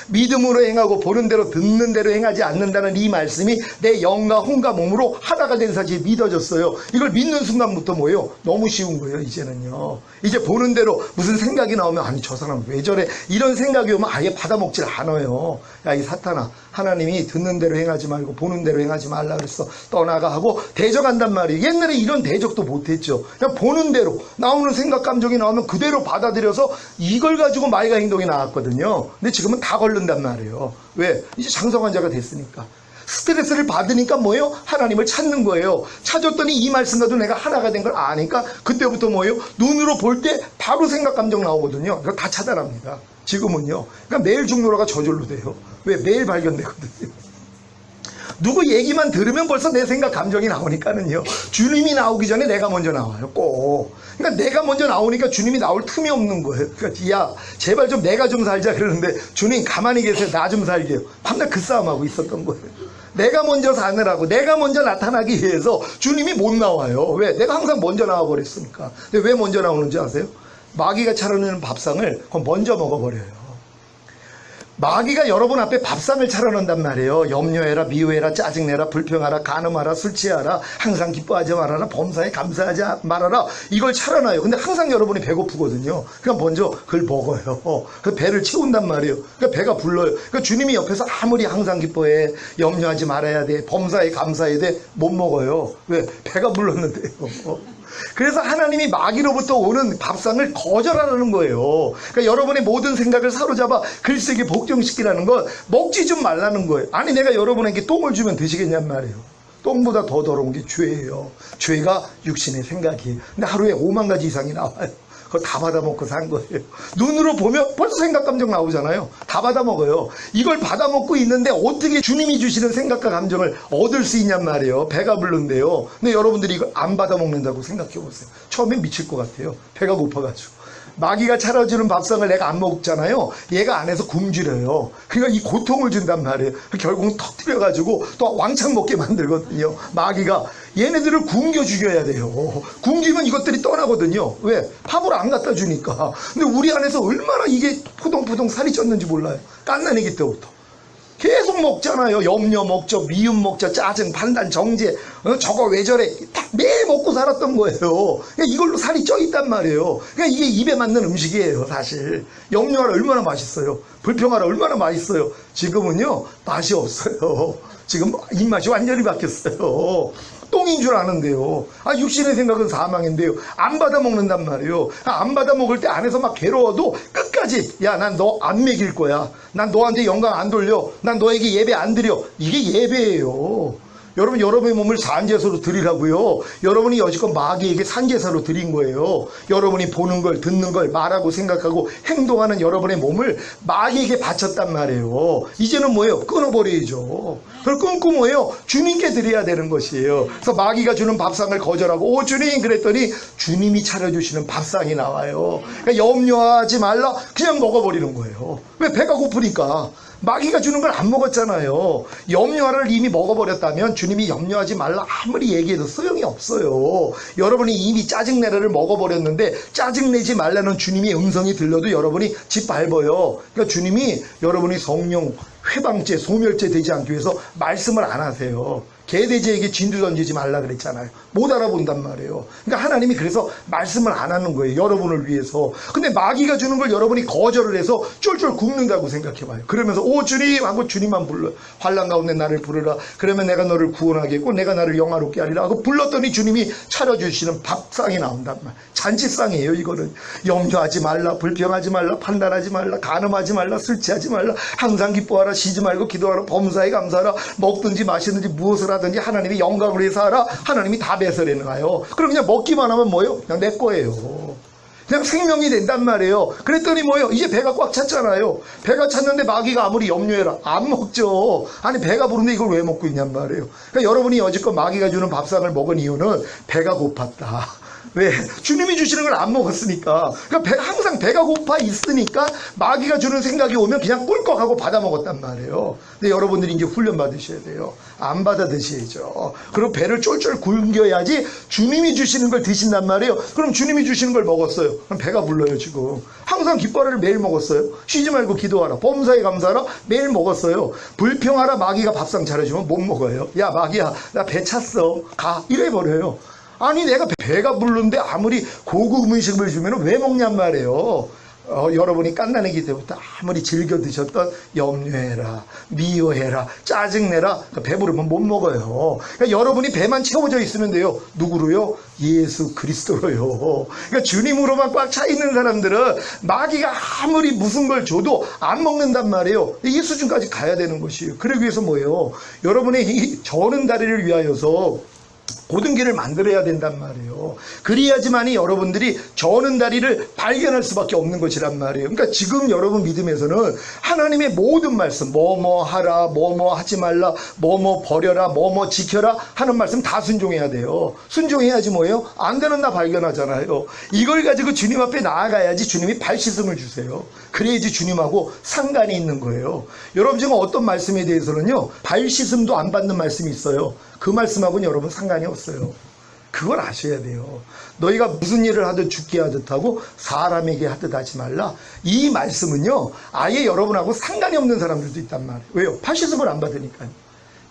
믿음으로 행하고 보는 대로 듣는 대로 행하지 않는다는 이 말씀이 내 영과 혼과 몸으로 하나가 된 사실이 믿어졌어요. 이걸 믿는 순간부터 뭐예요? 너무 쉬운 거예요. 이제는요. 이제 보는 대로 무슨 생각이 나오면 아니 저 사람 왜 저래? 이런 생각이 오면 아예 받아먹질 않아요. 야 이 사탄아, 하나님이 듣는 대로 행하지 말고 보는 대로 행하지 말라 그랬어. 떠나가 하고 대적한단 말이에요. 옛날에 이런 대적도 못했죠. 그냥 보는 대로 나오는 생각 감정이 나오면 그대로 받아들여서 이걸 가지고 말과 행동이 나왔거든요. 근데 지금은 다 걸른단 말이에요. 왜? 이제 장성환자가 됐으니까. 스트레스를 받으니까 뭐예요? 하나님을 찾는 거예요. 찾았더니 이 말씀과도 내가 하나가 된 걸 아니까 그때부터 뭐예요? 눈으로 볼 때 바로 생각 감정 나오거든요. 그러니까 다 차단합니다. 지금은요. 그러니까 매일 중노라가 저절로 돼요. 왜? 매일 발견되거든요. 누구 얘기만 들으면 벌써 내 생각 감정이 나오니까는요. 주님이 나오기 전에 내가 먼저 나와요. 꼭. 그러니까 내가 먼저 나오니까 주님이 나올 틈이 없는 거예요. 그러니까 야 제발 좀 내가 좀 살자 그러는데 주님 가만히 계세요. 나 좀 살게요. 밤낮 그 싸움하고 있었던 거예요. 내가 먼저 사느라고 내가 먼저 나타나기 위해서 주님이 못 나와요. 왜? 내가 항상 먼저 나와버렸으니까. 근데 왜 먼저 나오는지 아세요? 마귀가 차려내는 밥상을 그건 먼저 먹어버려요. 마귀가 여러분 앞에 밥상을 차려놓는단 말이에요. 염려해라, 미워해라, 짜증내라, 불평하라, 간음하라, 술 취하라, 항상 기뻐하지 말아라, 범사에 감사하지 말아라. 이걸 차려놔요. 근데 항상 여러분이 배고프거든요. 그러니까 먼저 그걸 먹어요. 그 배를 채운단 말이에요. 그러니까 배가 불러요. 그러니까 주님이 옆에서 아무리 항상 기뻐해, 염려하지 말아야 돼, 범사에 감사해야 돼, 못 먹어요. 왜? 배가 불렀는데요. 그래서 하나님이 마귀로부터 오는 밥상을 거절하라는 거예요. 그러니까 여러분의 모든 생각을 사로잡아 글쓰기 복종시키라는 건 먹지 좀 말라는 거예요. 아니 내가 여러분에게 똥을 주면 드시겠냔 말이에요. 똥보다 더 더러운 게 죄예요. 죄가 육신의 생각이에요. 근데 하루에 5만 가지 이상이 나와요. 그걸 다 받아먹고 산 거예요. 눈으로 보면 벌써 생각 감정 나오잖아요. 다 받아먹어요. 이걸 받아먹고 있는데 어떻게 주님이 주시는 생각과 감정을 얻을 수 있냔 말이에요. 배가 부른데요. 근데 여러분들이 이걸 안 받아먹는다고 생각해 보세요. 처음엔 미칠 것 같아요. 배가 고파가지고. 마귀가 차려주는 밥상을 내가 안 먹잖아요. 얘가 안에서 굶주려요. 그러니까 이 고통을 준단 말이에요. 결국은 터뜨려가지고 또 왕창 먹게 만들거든요. 마귀가 얘네들을 굶겨 죽여야 돼요. 굶기면 이것들이 떠나거든요. 왜? 밥을 안 갖다 주니까. 근데 우리 안에서 얼마나 이게 포동포동 살이 쪘는지 몰라요. 깐난애기 때부터. 계속 먹잖아요. 염려 먹죠, 미움 먹죠, 짜증, 판단, 정죄, 저거 왜 저래, 딱 매일 먹고 살았던 거예요. 그러니까 이걸로 살이 쪄 있단 말이에요. 그러니까 이게 입에 맞는 음식이에요. 사실 염려하라 얼마나 맛있어요. 불평하라 얼마나 맛있어요. 지금은요 맛이 없어요. 지금 입맛이 완전히 바뀌었어요. 똥인 줄 아는데요. 육신의 생각은 사망인데요. 안 받아먹는단 말이에요. 안 받아먹을 때 안에서 막 괴로워도 끝까지 야 난 너 안 먹일 거야. 난 너한테 영광 안 돌려. 난 너에게 예배 안 드려. 이게 예배예요. 여러분 여러분의 몸을 산제사로 드리라고요. 여러분이 여지껏 마귀에게 산제사로 드린 거예요. 여러분이 보는 걸 듣는 걸 말하고 생각하고 행동하는 여러분의 몸을 마귀에게 바쳤단 말이에요. 이제는 뭐예요? 끊어버려야죠. 그걸 끊고 뭐예요? 주님께 드려야 되는 것이에요. 그래서 마귀가 주는 밥상을 거절하고 오 주님 그랬더니 주님이 차려주시는 밥상이 나와요. 그러니까 염려하지 말라 그냥 먹어버리는 거예요. 왜? 배가 고프니까. 마귀가 주는 걸 안 먹었잖아요. 염려하라를 이미 먹어버렸다면 주님이 염려하지 말라 아무리 얘기해도 소용이 없어요. 여러분이 이미 짜증내라를 먹어버렸는데 짜증내지 말라는 주님의 음성이 들려도 여러분이 짓밟아요. 그러니까 주님이 여러분이 성령 회방죄, 소멸죄 되지 않기 위해서 말씀을 안 하세요. 개돼지에게 진두 던지지 말라 그랬잖아요. 못 알아본단 말이에요. 그러니까 하나님이 그래서 말씀을 안 하는 거예요. 여러분을 위해서. 근데 마귀가 주는 걸 여러분이 거절을 해서 쫄쫄 굶는다고 생각해봐요. 그러면서 오 주님 하고 주님만 불러. 환난 가운데 나를 부르라. 그러면 내가 너를 구원하겠고 내가 나를 영화롭게 하리라 하고 불렀더니 주님이 차려주시는 밥상이 나온단 말이에요. 잔치상이에요. 이거는 염려하지 말라, 불평하지 말라, 판단하지 말라, 간음하지 말라, 술 취하지 말라, 항상 기뻐하라, 쉬지 말고 기도하라, 범사에 감사하라, 먹든지 마시든지 무엇을 하든지 하나님이 영광을 위해서 하라. 하나님이 다 배설해놔요. 그럼 그냥 먹기만 하면 뭐예요? 그냥 내 거예요. 그냥 생명이 된단 말이에요. 그랬더니 뭐예요? 이제 배가 꽉 찼잖아요. 배가 찼는데 마귀가 아무리 염려해라 안 먹죠. 아니 배가 부른데 이걸 왜 먹고 있냔 말이에요. 그러니까 여러분이 여지껏 마귀가 주는 밥상을 먹은 이유는 배가 고팠다. 왜? 주님이 주시는 걸 안 먹었으니까. 그러니까 항상 배가 고파 있으니까 마귀가 주는 생각이 오면 그냥 꿀꺽하고 받아 먹었단 말이에요. 근데 여러분들이 이제 훈련 받으셔야 돼요. 안 받아 드셔야죠. 그리고 배를 쫄쫄 굶겨야지 주님이 주시는 걸 드신단 말이에요. 그럼 주님이 주시는 걸 먹었어요. 그럼 배가 불러요, 지금. 항상 기뻐하라를 매일 먹었어요. 쉬지 말고 기도하라. 범사에 감사하라. 매일 먹었어요. 불평하라. 마귀가 밥상 차려주면 못 먹어요. 야, 마귀야, 나 배 찼어. 가. 이래버려요. 아니, 내가 배가 부르는데 아무리 고급 음식을 주면 왜 먹냔 말이에요. 여러분이 깐난애기 때부터 아무리 즐겨 드셨던 염려해라, 미워해라, 짜증내라, 배부르면 못 먹어요. 그러니까 여러분이 배만 채워져 있으면 돼요. 누구로요? 예수 그리스도로요. 그러니까 주님으로만 꽉 차 있는 사람들은 마귀가 아무리 무슨 걸 줘도 안 먹는단 말이에요. 이 수준까지 가야 되는 것이에요. 그러기 위해서 뭐예요? 여러분의 이 저는 다리를 위하여서 고든 길을 만들어야 된단 말이에요. 그래야지만이 여러분들이 저는 다리를 발견할 수밖에 없는 것이란 말이에요. 그러니까 지금 여러분 믿음에서는 하나님의 모든 말씀, 뭐뭐 하라, 뭐뭐 하지 말라, 뭐뭐 버려라, 뭐뭐 지켜라 하는 말씀 다 순종해야 돼요. 순종해야지 뭐예요? 안 되는 나 발견하잖아요. 이걸 가지고 주님 앞에 나아가야지 주님이 발 씻음을 주세요. 그래야지 주님하고 상관이 있는 거예요. 여러분 지금 어떤 말씀에 대해서는요, 발 씻음도 안 받는 말씀이 있어요. 그 말씀하고는 여러분 상관이 없어요. 그걸 아셔야 돼요. 너희가 무슨 일을 하든 죽게 하듯 하고 사람에게 하듯 하지 말라. 이 말씀은요, 아예 여러분하고 상관이 없는 사람들도 있단 말이에요. 왜요? 팔시습을 안 받으니까요.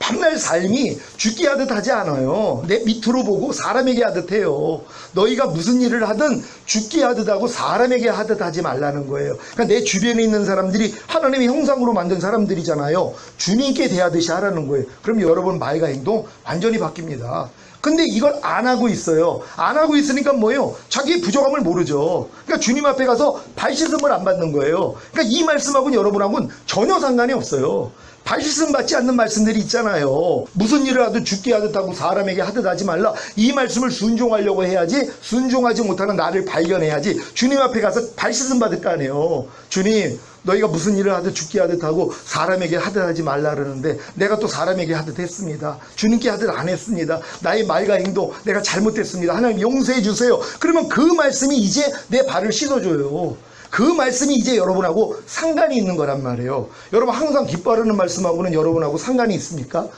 밤날 삶이 죽게 하듯 하지 않아요. 내 밑으로 보고 사람에게 하듯 해요. 너희가 무슨 일을 하든 죽게 하듯 하고 사람에게 하듯 하지 말라는 거예요. 그러니까 내 주변에 있는 사람들이 하나님의 형상으로 만든 사람들이잖아요. 주님께 대하듯이 하라는 거예요. 그럼 여러분 말과 행동 완전히 바뀝니다. 근데 이걸 안 하고 있어요. 안 하고 있으니까 뭐예요? 자기의 부족함을 모르죠. 그러니까 주님 앞에 가서 발씻음을 안 받는 거예요. 그러니까 이 말씀하고는 여러분하고는 전혀 상관이 없어요. 발씻음 받지 않는 말씀들이 있잖아요. 무슨 일을 하든 죽게 하듯 하고 사람에게 하듯 하지 말라. 이 말씀을 순종하려고 해야지, 순종하지 못하는 나를 발견해야지 주님 앞에 가서 발씻음 받을 거 아니에요. 주님, 너희가 무슨 일을 하듯 죽게 하듯 하고 사람에게 하듯 하지 말라 그러는데 내가 또 사람에게 하듯 했습니다. 주님께 하듯 안 했습니다. 나의 말과 행동 내가 잘못했습니다. 하나님 용서해 주세요. 그러면 그 말씀이 이제 내 발을 씻어줘요. 그 말씀이 이제 여러분하고 상관이 있는 거란 말이에요. 여러분 항상 기뻐하라는 말씀하고는 여러분하고 상관이 있습니까?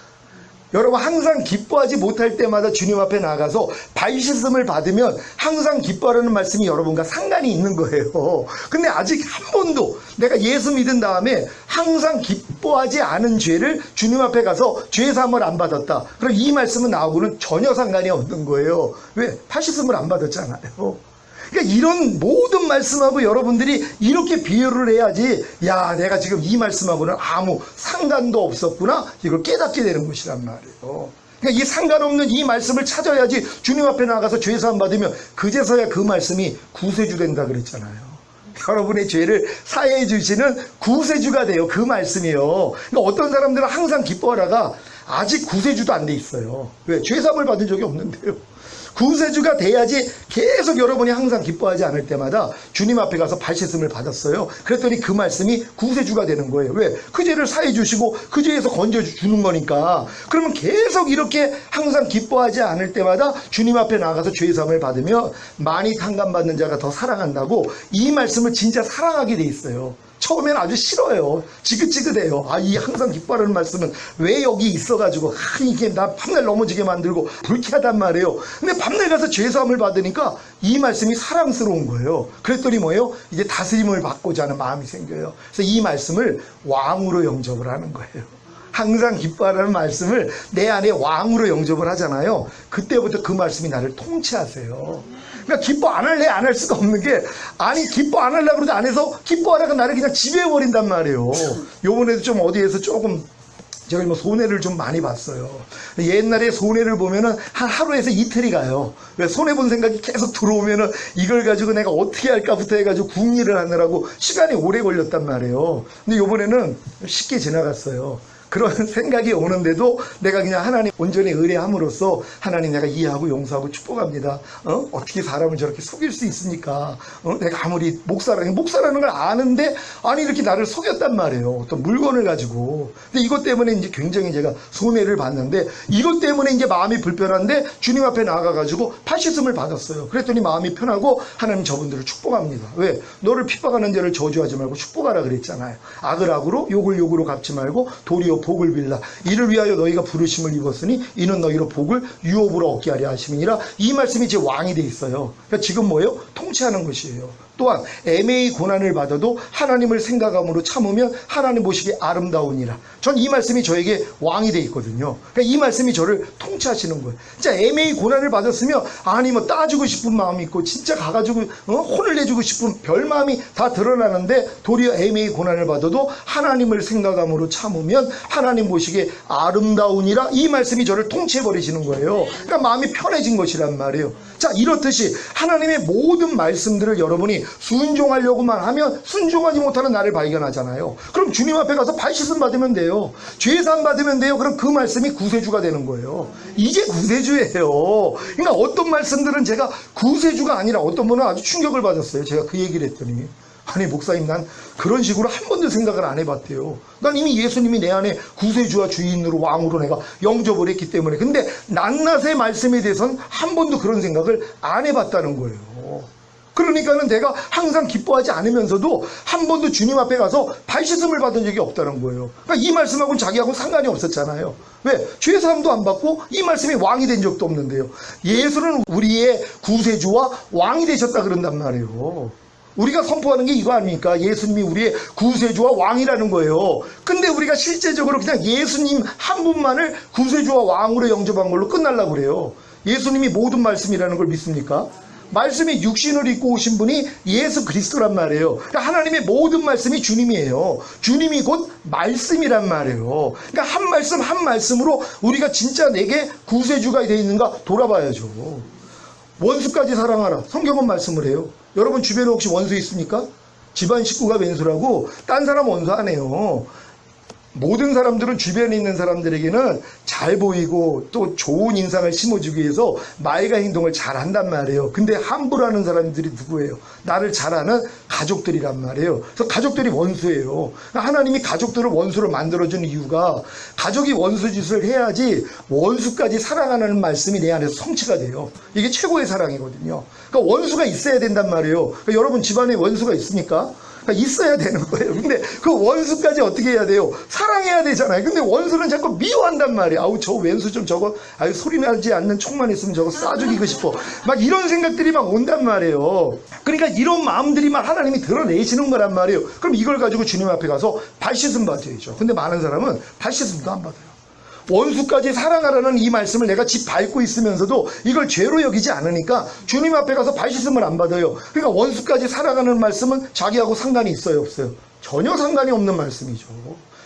여러분 항상 기뻐하지 못할 때마다 주님 앞에 나가서 발씻음을 받으면 항상 기뻐하라는 말씀이 여러분과 상관이 있는 거예요. 근데 아직 한 번도 내가 예수 믿은 다음에 항상 기뻐하지 않은 죄를 주님 앞에 가서 죄사함을 안 받았다. 그럼 이 말씀은 나하고는 전혀 상관이 없는 거예요. 왜? 발씻음을 안 받았잖아요. 그러니까 이런 모든 말씀하고 여러분들이 이렇게 비교를 해야지, 야, 내가 지금 이 말씀하고는 아무 상관도 없었구나, 이걸 깨닫게 되는 것이란 말이에요. 그러니까 이 상관없는 이 말씀을 찾아야지 주님 앞에 나가서 죄사함 받으면 그제서야 그 말씀이 구세주 된다 그랬잖아요. 여러분의 죄를 사해해 주시는 구세주가 돼요. 그 말씀이요. 그러니까 어떤 사람들은 항상 기뻐하다가 아직 구세주도 안 돼 있어요. 왜? 죄사함을 받은 적이 없는데요. 구세주가 돼야지 계속 여러분이 항상 기뻐하지 않을 때마다 주님 앞에 가서 발씻음을 받았어요. 그랬더니 그 말씀이 구세주가 되는 거예요. 왜? 그 죄를 사해 주시고 그 죄에서 건져주는 거니까. 그러면 계속 이렇게 항상 기뻐하지 않을 때마다 주님 앞에 나가서 죄사함을 받으면 많이 탕감받는 자가 더 사랑한다고 이 말씀을 진짜 사랑하게 돼 있어요. 처음에는 아주 싫어요. 지긋지긋해요. 아, 이 항상 기뻐하는 말씀은 왜 여기 있어가지고, 이게 나 밤날 넘어지게 만들고 불쾌하단 말이에요. 근데 밤날 가서 죄사함을 받으니까 이 말씀이 사랑스러운 거예요. 그랬더니 뭐예요? 이제 다스림을 받고자 하는 마음이 생겨요. 그래서 이 말씀을 왕으로 영접을 하는 거예요. 항상 기뻐하라는 말씀을 내 안에 왕으로 영접을 하잖아요. 그때부터 그 말씀이 나를 통치하세요. 그러니까 기뻐 안 할래 안 할 수가 없는 게, 아니 기뻐 안 하려고 그러는데 안 해서 기뻐하다가 나를 그냥 지배해버린단 말이에요. 요번에도 좀 어디에서 조금 제가 뭐 손해를 좀 많이 봤어요. 옛날에 손해를 보면은 한 하루에서 이틀이 가요. 왜? 손해본 생각이 계속 들어오면은 이걸 가지고 내가 어떻게 할까부터 해가지고 궁리를 하느라고 시간이 오래 걸렸단 말이에요. 근데 요번에는 쉽게 지나갔어요. 그런 생각이 오는데도 내가 그냥 하나님 온전히 의뢰함으로써 하나님 내가 이해하고 용서하고 축복합니다. 어떻게 사람을 저렇게 속일 수 있습니까? 내가 아무리 목사라는 걸 아는데 아니 이렇게 나를 속였단 말이에요. 어떤 물건을 가지고. 근데 이것 때문에 이제 굉장히 제가 손해를 봤는데 이것 때문에 이제 마음이 불편한데 주님 앞에 나가가지고 발씻음을 받았어요. 그랬더니 마음이 편하고 하나님 저분들을 축복합니다. 왜? 너를 핍박하는 자를 저주하지 말고 축복하라 그랬잖아요. 악을 악으로 욕을 욕으로 갚지 말고 도리어 복을 빌라. 이를 위하여 너희가 부르심을 입었으니 이는 너희로 복을 유업으로 얻게 하려 하심이니라. 이 말씀이 제 왕이 돼 있어요. 그러니까 지금 뭐예요? 통치하는 것이에요. 또한 애매히 고난을 받아도 하나님을 생각함으로 참으면 하나님 보시기에 아름다우니라. 전 이 말씀이 저에게 왕이 돼 있거든요. 그러니까 이 말씀이 저를 통치하시는 거예요. 진짜 애매히 고난을 받았으면 아니 뭐 따주고 싶은 마음이 있고 진짜 가가지고 혼을 내주고 싶은 별 마음이 다 드러나는데 도리어 애매히 고난을 받아도 하나님을 생각함으로 참으면 하나님 보시기에 아름다우니라. 이 말씀이 저를 통치해버리시는 거예요. 그러니까 마음이 편해진 것이란 말이에요. 자, 이렇듯이 하나님의 모든 말씀들을 여러분이 순종하려고만 하면 순종하지 못하는 나를 발견하잖아요. 그럼 주님 앞에 가서 발씻음 받으면 돼요. 죄사함 받으면 돼요. 그럼 그 말씀이 구세주가 되는 거예요. 이게 구세주예요. 그러니까 어떤 말씀들은 제가 구세주가 아니라 어떤 분은 아주 충격을 받았어요. 제가 그 얘기를 했더니 아니 목사님 난 그런 식으로 한 번도 생각을 안 해봤대요. 난 이미 예수님이 내 안에 구세주와 주인으로 왕으로 내가 영접을 했기 때문에. 근데 낱낱의 말씀에 대해서는 한 번도 그런 생각을 안 해봤다는 거예요. 그러니까는 내가 항상 기뻐하지 않으면서도 한 번도 주님 앞에 가서 발씻음을 받은 적이 없다는 거예요. 그러니까 이 말씀하고는 자기하고는 상관이 없었잖아요. 왜? 죄사함도 안 받고 이 말씀이 왕이 된 적도 없는데요. 예수는 우리의 구세주와 왕이 되셨다 그런단 말이에요. 우리가 선포하는 게 이거 아닙니까? 예수님이 우리의 구세주와 왕이라는 거예요. 근데 우리가 실제적으로 그냥 예수님 한 분만을 구세주와 왕으로 영접한 걸로 끝날라고 그래요. 예수님이 모든 말씀이라는 걸 믿습니까? 말씀이 육신을 입고 오신 분이 예수 그리스도란 말이에요. 그러니까 하나님의 모든 말씀이 주님이에요. 주님이 곧 말씀이란 말이에요. 그러니까 한 말씀 한 말씀으로 우리가 진짜 내게 구세주가 되어 있는가 돌아봐야죠. 원수까지 사랑하라. 성경은 말씀을 해요. 여러분 주변에 혹시 원수 있습니까? 집안 식구가 왼수라고 딴 사람 원수 안 해요. 모든 사람들은 주변에 있는 사람들에게는 잘 보이고 또 좋은 인상을 심어주기 위해서 말과 행동을 잘 한단 말이에요. 근데 함부로 하는 사람들이 누구예요? 나를 잘 아는 가족들이란 말이에요. 그래서 가족들이 원수예요. 하나님이 가족들을 원수로 만들어준 이유가 가족이 원수 짓을 해야지 원수까지 사랑하는 말씀이 내 안에서 성취가 돼요. 이게 최고의 사랑이거든요. 그러니까 원수가 있어야 된단 말이에요. 그러니까 여러분 집안에 원수가 있습니까? 있어야 되는 거예요. 근데 그 원수까지 어떻게 해야 돼요? 사랑해야 되잖아요. 근데 원수는 자꾸 미워한단 말이에요. 아우 저 왼수 좀 저거 아유 소리 나지 않는 총만 있으면 저거 쏴 죽이고 싶어. 막 이런 생각들이 막 온단 말이에요. 그러니까 이런 마음들이 막 하나님이 드러내시는 거란 말이에요. 그럼 이걸 가지고 주님 앞에 가서 발씻음 받아야죠. 근데 많은 사람은 발씻음도 안 받아요. 원수까지 사랑하라는 이 말씀을 내가 집 밟고 있으면서도 이걸 죄로 여기지 않으니까 주님 앞에 가서 발씻음을 안 받아요. 그러니까 원수까지 사랑하는 말씀은 자기하고 상관이 있어요, 없어요? 전혀 상관이 없는 말씀이죠.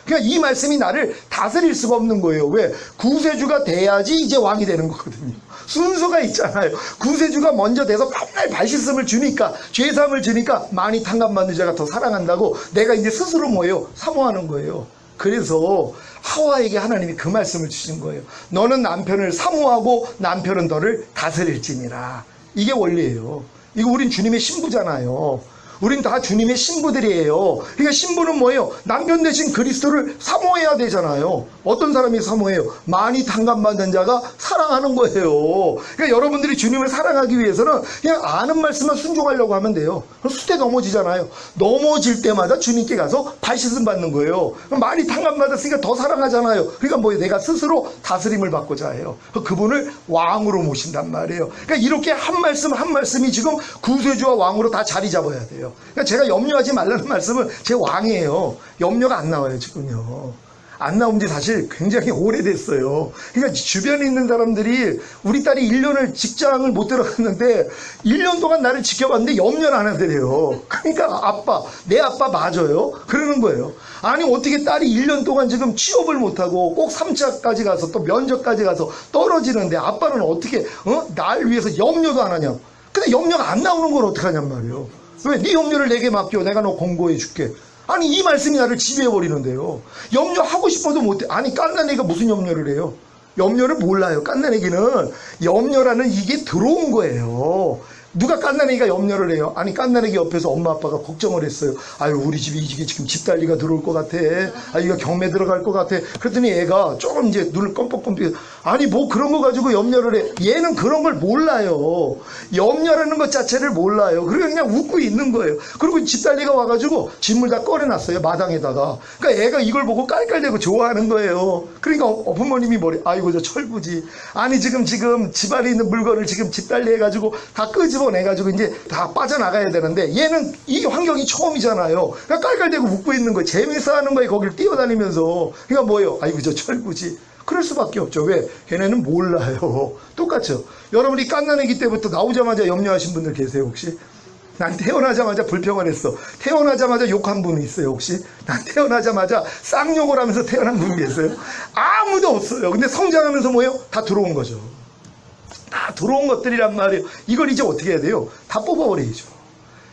그러니까 이 말씀이 나를 다스릴 수가 없는 거예요. 왜? 구세주가 돼야지 이제 왕이 되는 거거든요. 순서가 있잖아요. 구세주가 먼저 돼서 맨날 발씻음을 주니까 죄사함을 주니까 많이 탕감받는 자가 더 사랑한다고 내가 이제 스스로 뭐예요? 사모하는 거예요. 그래서 하와에게 하나님이 그 말씀을 주신 거예요. 너는 남편을 사모하고 남편은 너를 다스릴지니라. 이게 원리예요. 이거 우린 주님의 신부잖아요. 우린 다 주님의 신부들이에요. 그러니까 신부는 뭐예요? 남편 대신 그리스도를 사모해야 되잖아요. 어떤 사람이 사모해요? 많이 탕감받는 자가 사랑하는 거예요. 그러니까 여러분들이 주님을 사랑하기 위해서는 그냥 아는 말씀만 순종하려고 하면 돼요. 그럼 수대 넘어지잖아요. 넘어질 때마다 주님께 가서 발씻음 받는 거예요. 그럼 많이 탕감받았으니까 더 사랑하잖아요. 그러니까 뭐예요? 내가 스스로 다스림을 받고자 해요. 그분을 왕으로 모신단 말이에요. 그러니까 이렇게 한 말씀 한 말씀이 지금 구세주와 왕으로 다 자리 잡아야 돼요. 그러니까 제가 염려하지 말라는 말씀은 제 왕이에요. 염려가 안 나와요, 지금요. 안 나온 지 사실 굉장히 오래됐어요. 그러니까 주변에 있는 사람들이 우리 딸이 1년을 직장을 못 들어갔는데 1년 동안 나를 지켜봤는데 염려를 안 하더래요. 그러니까 아빠, 내 아빠 맞아요? 그러는 거예요. 아니 어떻게 딸이 1년 동안 지금 취업을 못하고 꼭 3차까지 가서 또 면접까지 가서 떨어지는데 아빠는 어떻게 날 위해서 염려도 안 하냐. 근데 염려가 안 나오는 걸 어떡하냔 말이에요. 왜? 네 염려를 내게 맡겨. 내가 너 공고해 줄게. 아니 이 말씀이 나를 지배해버리는데요. 염려하고 싶어도 못해. 아니 갓난아기가 무슨 염려를 해요? 염려를 몰라요. 갓난아기는 염려라는 이게 들어온 거예요. 누가 갓난아기가 염려를 해요? 아니 갓난아기 옆에서 엄마 아빠가 걱정을 했어요. 아유 우리 집에 이게 지금 집달리가 들어올 것 같아. 아 이거 경매 들어갈 것 같아. 그랬더니 애가 조금 이제 눈을 껌뻑껌뻑 아니 뭐 그런 거 가지고 염려를 해. 얘는 그런 걸 몰라요. 염려라는 것 자체를 몰라요. 그리고 그냥 웃고 있는 거예요. 그리고 집달리가 와가지고 짐을 다 꺼내놨어요. 마당에다가. 그러니까 애가 이걸 보고 깔깔대고 좋아하는 거예요. 그러니까 부모님이 뭐래? 아이고 저 철부지. 아니 지금 집안에 있는 물건을 지금 집달리 해가지고 다 끄집어내가지고 이제 다 빠져나가야 되는데 얘는 이 환경이 처음이잖아요. 그러니까 깔깔대고 웃고 있는 거예요. 재밌어 하는 거예요. 거기를 뛰어다니면서. 그러니까 뭐예요? 아이고 저 철부지. 그럴 수밖에 없죠. 왜? 걔네는 몰라요. 똑같죠. 여러분이 갓난아기 때부터 나오자마자 염려하신 분들 계세요 혹시? 난 태어나자마자 불평을 했어. 태어나자마자 욕한 분이 있어요 혹시? 난 태어나자마자 쌍욕을 하면서 태어난 분 계세요? 아무도 없어요. 근데 성장하면서 뭐예요? 다 들어온 거죠. 다 들어온 것들이란 말이에요. 이걸 이제 어떻게 해야 돼요? 다 뽑아버리죠.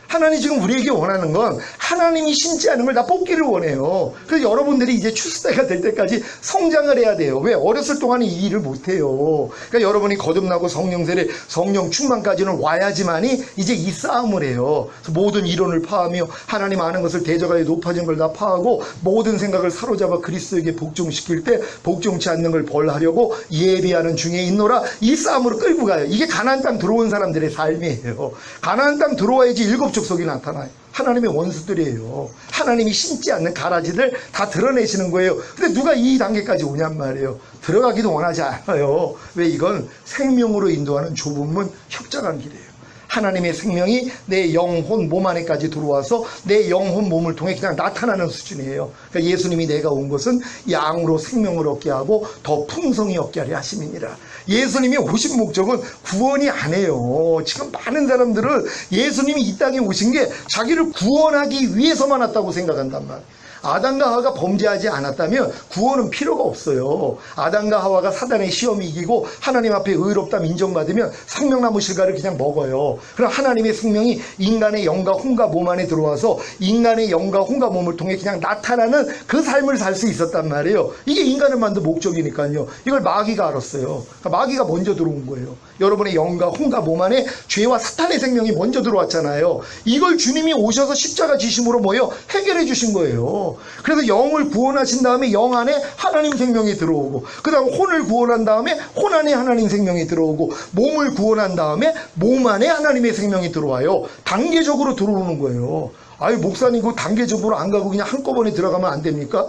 하나님이 지금 우리에게 원하는 건 하나님이 심지 않은 걸 다 뽑기를 원해요. 그래서 여러분들이 이제 출세가 될 때까지 성장을 해야 돼요. 왜? 어렸을 동안에 이 일을 못해요. 그러니까 여러분이 거듭나고 성령 세례, 성령 충만까지는 와야지만이 이제 이 싸움을 해요. 그래서 모든 이론을 파하며 하나님 아는 것을 대적하여 높아진 걸 다 파하고 모든 생각을 사로잡아 그리스도에게 복종시킬 때 복종치 않는 걸 벌하려고 예비하는 중에 있노라. 이 싸움으로 끌고 가요. 이게 가나안 땅 들어온 사람들의 삶이에요. 가나안 땅 들어와야지 일곱 족속이 나타나요. 하나님의 원수들이에요. 하나님이 심지 않는 가라지들 다 드러내시는 거예요. 근데 누가 이 단계까지 오냔 말이에요. 들어가기도 원하지 않아요. 왜? 이건 생명으로 인도하는 좁은 문, 협착한 길이에요. 하나님의 생명이 내 영혼 몸 안에까지 들어와서 내 영혼 몸을 통해 그냥 나타나는 수준이에요. 그러니까 예수님이 내가 온 것은 양으로 생명을 얻게 하고 더 풍성히 얻게 하려 하심이니라. 예수님이 오신 목적은 구원이 아니에요. 지금 많은 사람들은 예수님이 이 땅에 오신 게 자기를 구원하기 위해서만 왔다고 생각한단 말이에요. 아담과 하와가 범죄하지 않았다면 구원은 필요가 없어요. 아담과 하와가 사단의 시험이 이기고 하나님 앞에 의롭다면 인정받으면 생명나무 실과를 그냥 먹어요. 그럼 하나님의 생명이 인간의 영과 혼과 몸 안에 들어와서 인간의 영과 혼과 몸을 통해 그냥 나타나는 그 삶을 살 수 있었단 말이에요. 이게 인간을 만든 목적이니까요. 이걸 마귀가 알았어요. 그러니까 마귀가 먼저 들어온 거예요. 여러분의 영과 혼과 몸 안에 죄와 사탄의 생명이 먼저 들어왔잖아요. 이걸 주님이 오셔서 십자가 지심으로 모여 해결해 주신 거예요. 그래서 영을 구원하신 다음에 영 안에 하나님 생명이 들어오고, 그 다음 혼을 구원한 다음에 혼 안에 하나님 생명이 들어오고, 몸을 구원한 다음에 몸 안에 하나님의 생명이 들어와요. 단계적으로 들어오는 거예요. 아유 목사님 그 단계적으로 안 가고 그냥 한꺼번에 들어가면 안 됩니까?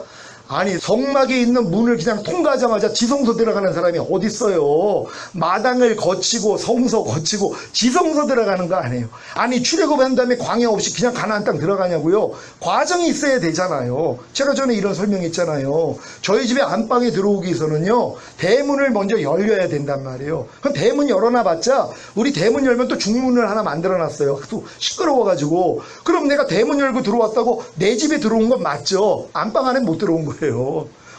아니 성막에 있는 문을 그냥 통과하자마자 지성소 들어가는 사람이 어디 있어요? 마당을 거치고 성소 거치고 지성소 들어가는 거 아니에요. 아니 출애굽한 다음에 광야 없이 그냥 가나안 땅 들어가냐고요? 과정이 있어야 되잖아요. 제가 전에 이런 설명했잖아요. 저희 집에 안방에 들어오기 위해서는요 대문을 먼저 열려야 된단 말이에요. 그럼 대문 열어놔봤자 우리 대문 열면 또 중문을 하나 만들어놨어요. 또 시끄러워가지고. 그럼 내가 대문 열고 들어왔다고 내 집에 들어온 건 맞죠? 안방 안에 못 들어온 거예요.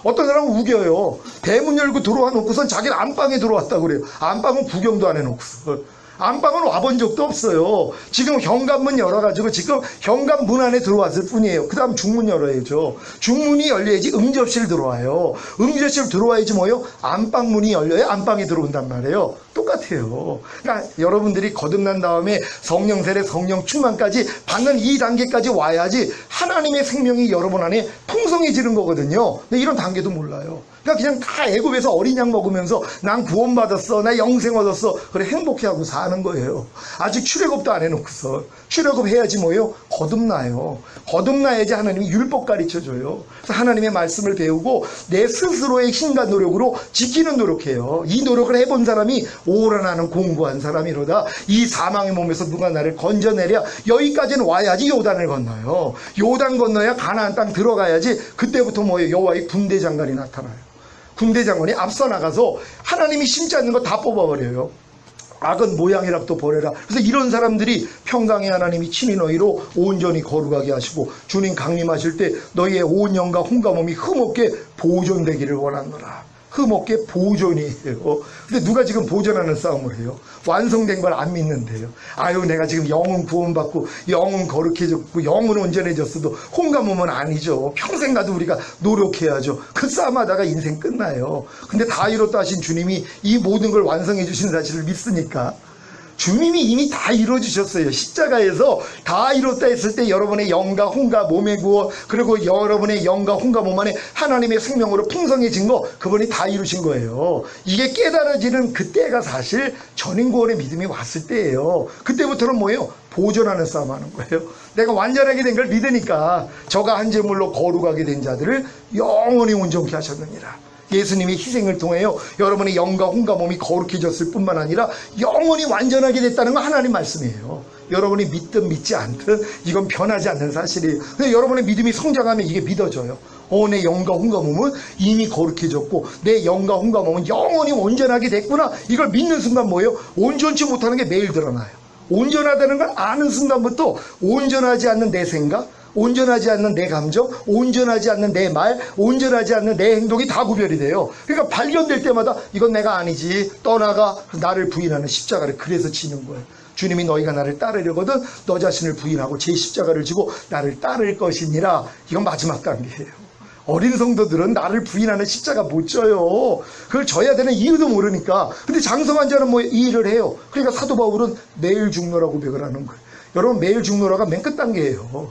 어떤 사람은 우겨요. 대문 열고 들어와 놓고선 자기는 안방에 들어왔다고 그래요. 안방은 구경도 안 해놓고서. 안방은 와본 적도 없어요. 지금 현관문 열어가지고 지금 현관문 안에 들어왔을 뿐이에요. 그 다음 중문 열어야죠. 중문이 열려야지 응접실 들어와요. 응접실 들어와야지 뭐요? 안방문이 열려야 안방에 들어온단 말이에요. 똑같아요. 그러니까 여러분들이 거듭난 다음에 성령 세례, 성령 충만까지 받는 이 단계까지 와야지 하나님의 생명이 여러분 안에 풍성해지는 거거든요. 근데 이런 단계도 몰라요. 그러니까 그냥 다 애굽에서 어린 양 먹으면서 난 구원받았어, 나 영생 얻었어, 그래 행복해하고 사는 거예요. 아직 출애굽도 안 해놓고서. 출애굽 해야지 뭐예요? 거듭나요. 거듭나야지 하나님이 율법 가르쳐줘요. 그래서 하나님의 말씀을 배우고 내 스스로의 힘과 노력으로 지키는 노력해요. 이 노력을 해본 사람이 오라나는 공고한 사람이로다. 이 사망의 몸에서 누가 나를 건져내랴. 여기까지는 와야지 요단을 건너요. 요단 건너야 가나안 땅 들어가야지. 그때부터 뭐예요? 여호와의 군대 장관이 나타나요. 군대 장관이 앞서 나가서 하나님이 심지 않는 거 다 뽑아버려요. 악은 모양이랍도 버려라. 그래서 이런 사람들이 평강의 하나님이 친히 너희로 온전히 거룩하게 하시고 주님 강림하실 때 너희의 온 영과 혼과 몸이 흠없게 보존되기를 원하노라. 흠없게 보존이에요. 근데 누가 지금 보존하는 싸움을 해요? 완성된 걸 안 믿는데요. 아유, 내가 지금 영은 구원받고 영은 거룩해졌고 영은 온전해졌어도 홈가몸은 아니죠. 평생 가도 우리가 노력해야죠. 그 싸움하다가 인생 끝나요. 근데 다 이뤘다 하신 주님이 이 모든 걸 완성해 주신 사실을 믿습니까? 주님이 이미 다 이루어주셨어요. 십자가에서 다 이뤘다 했을 때 여러분의 영과 혼과 몸의 구원, 그리고 여러분의 영과 혼과 몸 안에 하나님의 생명으로 풍성해진 거, 그분이 다 이루신 거예요. 이게 깨달아지는 그때가 사실 전인구원의 믿음이 왔을 때예요. 그때부터는 뭐예요? 보존하는 싸움하는 거예요. 내가 완전하게 된 걸 믿으니까 저가 한 제물로 거룩하게 된 자들을 영원히 온전케 하셨느니라. 예수님의 희생을 통하여 여러분의 영과 혼과 몸이 거룩해졌을 뿐만 아니라 영원히 완전하게 됐다는 건 하나님 말씀이에요. 여러분이 믿든 믿지 않든 이건 변하지 않는 사실이에요. 근데 여러분의 믿음이 성장하면 이게 믿어져요. 내 영과 혼과 몸은 이미 거룩해졌고 내 영과 혼과 몸은 영원히 온전하게 됐구나. 이걸 믿는 순간 뭐예요? 온전치 못하는 게 매일 드러나요. 온전하다는 걸 아는 순간부터 온전하지 않는 내 생각, 온전하지 않는 내 감정, 온전하지 않는 내 말, 온전하지 않는 내 행동이 다 구별이 돼요. 그러니까 발견될 때마다 이건 내가 아니지, 떠나가. 나를 부인하는 십자가를 그래서 지는 거예요. 주님이 너희가 나를 따르려거든 너 자신을 부인하고 제 십자가를 지고 나를 따를 것이니라. 이건 마지막 단계예요. 어린 성도들은 나를 부인하는 십자가 못 져요. 그걸 져야 되는 이유도 모르니까. 근데 장성한 자는 뭐 이 일을 해요. 그러니까 사도 바울은 매일 죽노라 고백을 하는 거예요. 여러분, 매일 죽노라가 맨 끝 단계예요.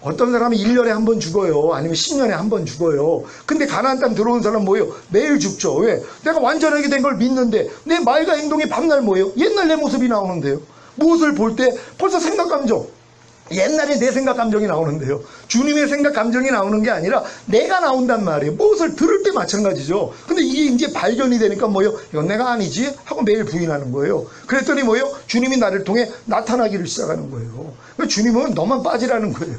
어떤 사람은 1년에 한 번 죽어요. 아니면 10년에 한 번 죽어요. 근데 가나안 땅 들어온 사람은 뭐예요? 매일 죽죠. 왜? 내가 완전하게 된 걸 믿는데 내 말과 행동이 밤날 뭐예요? 옛날 내 모습이 나오는데요. 무엇을 볼 때 벌써 생각 감정, 옛날에 내 생각 감정이 나오는데요. 주님의 생각 감정이 나오는 게 아니라 내가 나온단 말이에요. 무엇을 들을 때 마찬가지죠. 근데 이게 이제 발견이 되니까 뭐예요? 이건 내가 아니지 하고 매일 부인하는 거예요. 그랬더니 뭐예요? 주님이 나를 통해 나타나기를 시작하는 거예요. 주님은 너만 빠지라는 거예요.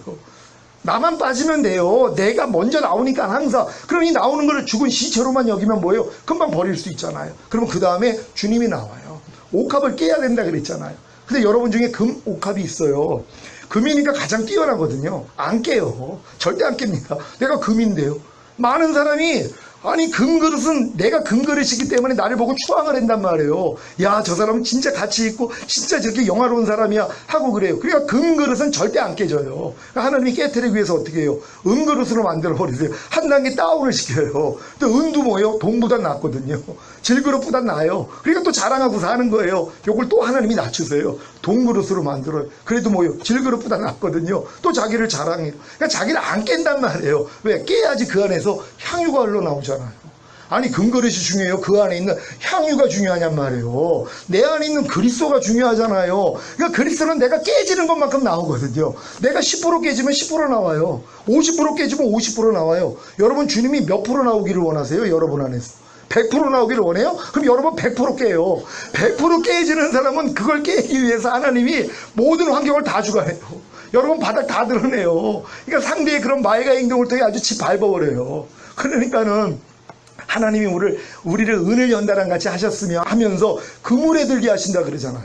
나만 빠지면 돼요. 내가 먼저 나오니까 항상. 그럼 이 나오는 걸 죽은 시체로만 여기면 뭐예요? 금방 버릴 수 있잖아요. 그러면 그 다음에 주님이 나와요. 옥합을 깨야 된다 그랬잖아요. 근데 여러분 중에 금 옥합이 있어요. 금이니까 가장 뛰어나거든요. 안 깨요. 절대 안 깹니다. 내가 금인데요. 많은 사람이 아니 금그릇은 내가 금그릇이기 때문에 나를 보고 추앙을 한단 말이에요. 야, 저 사람은 진짜 가치 있고 진짜 저렇게 영화로운 사람이야 하고 그래요. 그러니까 금그릇은 절대 안 깨져요. 하나님이 깨트리기 위해서 어떻게 해요? 은그릇으로 만들어버리세요. 한 단계 다운을 시켜요. 또 은도 뭐예요? 동보다 낫거든요. 질그릇보다 나아요. 그러니까 또 자랑하고 사는 거예요. 요걸 또 하나님이 낮추세요. 동그릇으로 만들어요. 그래도 뭐예요? 질그릇보다 낫거든요. 또 자기를 자랑해요. 그러니까 자기를 안 깬단 말이에요. 왜? 깨야지 그 안에서 향유가 흘러나오잖아요. 아니, 금그릇이 중요해요? 그 안에 있는 향유가 중요하냔 말이에요. 내 안에 있는 그리스도가 중요하잖아요. 그러니까 그리스도는 내가 깨지는 것만큼 나오거든요. 내가 10% 깨지면 10% 나와요. 50% 깨지면 50% 나와요. 여러분, 주님이 몇 프로 나오기를 원하세요? 여러분 안에서 100% 나오기를 원해요? 그럼 여러분 100% 깨요. 100% 깨지는 사람은 그걸 깨기 위해서 하나님이 모든 환경을 다 주관해요. 여러분 바닥 다 드러내요. 그러니까 상대의 그런 말과 행동을 통해 아주 집 밟아버려요. 그러니까는 하나님이 우리를 은을 연단한 같이 하셨으며 하면서 그물에 들게 하신다 그러잖아요.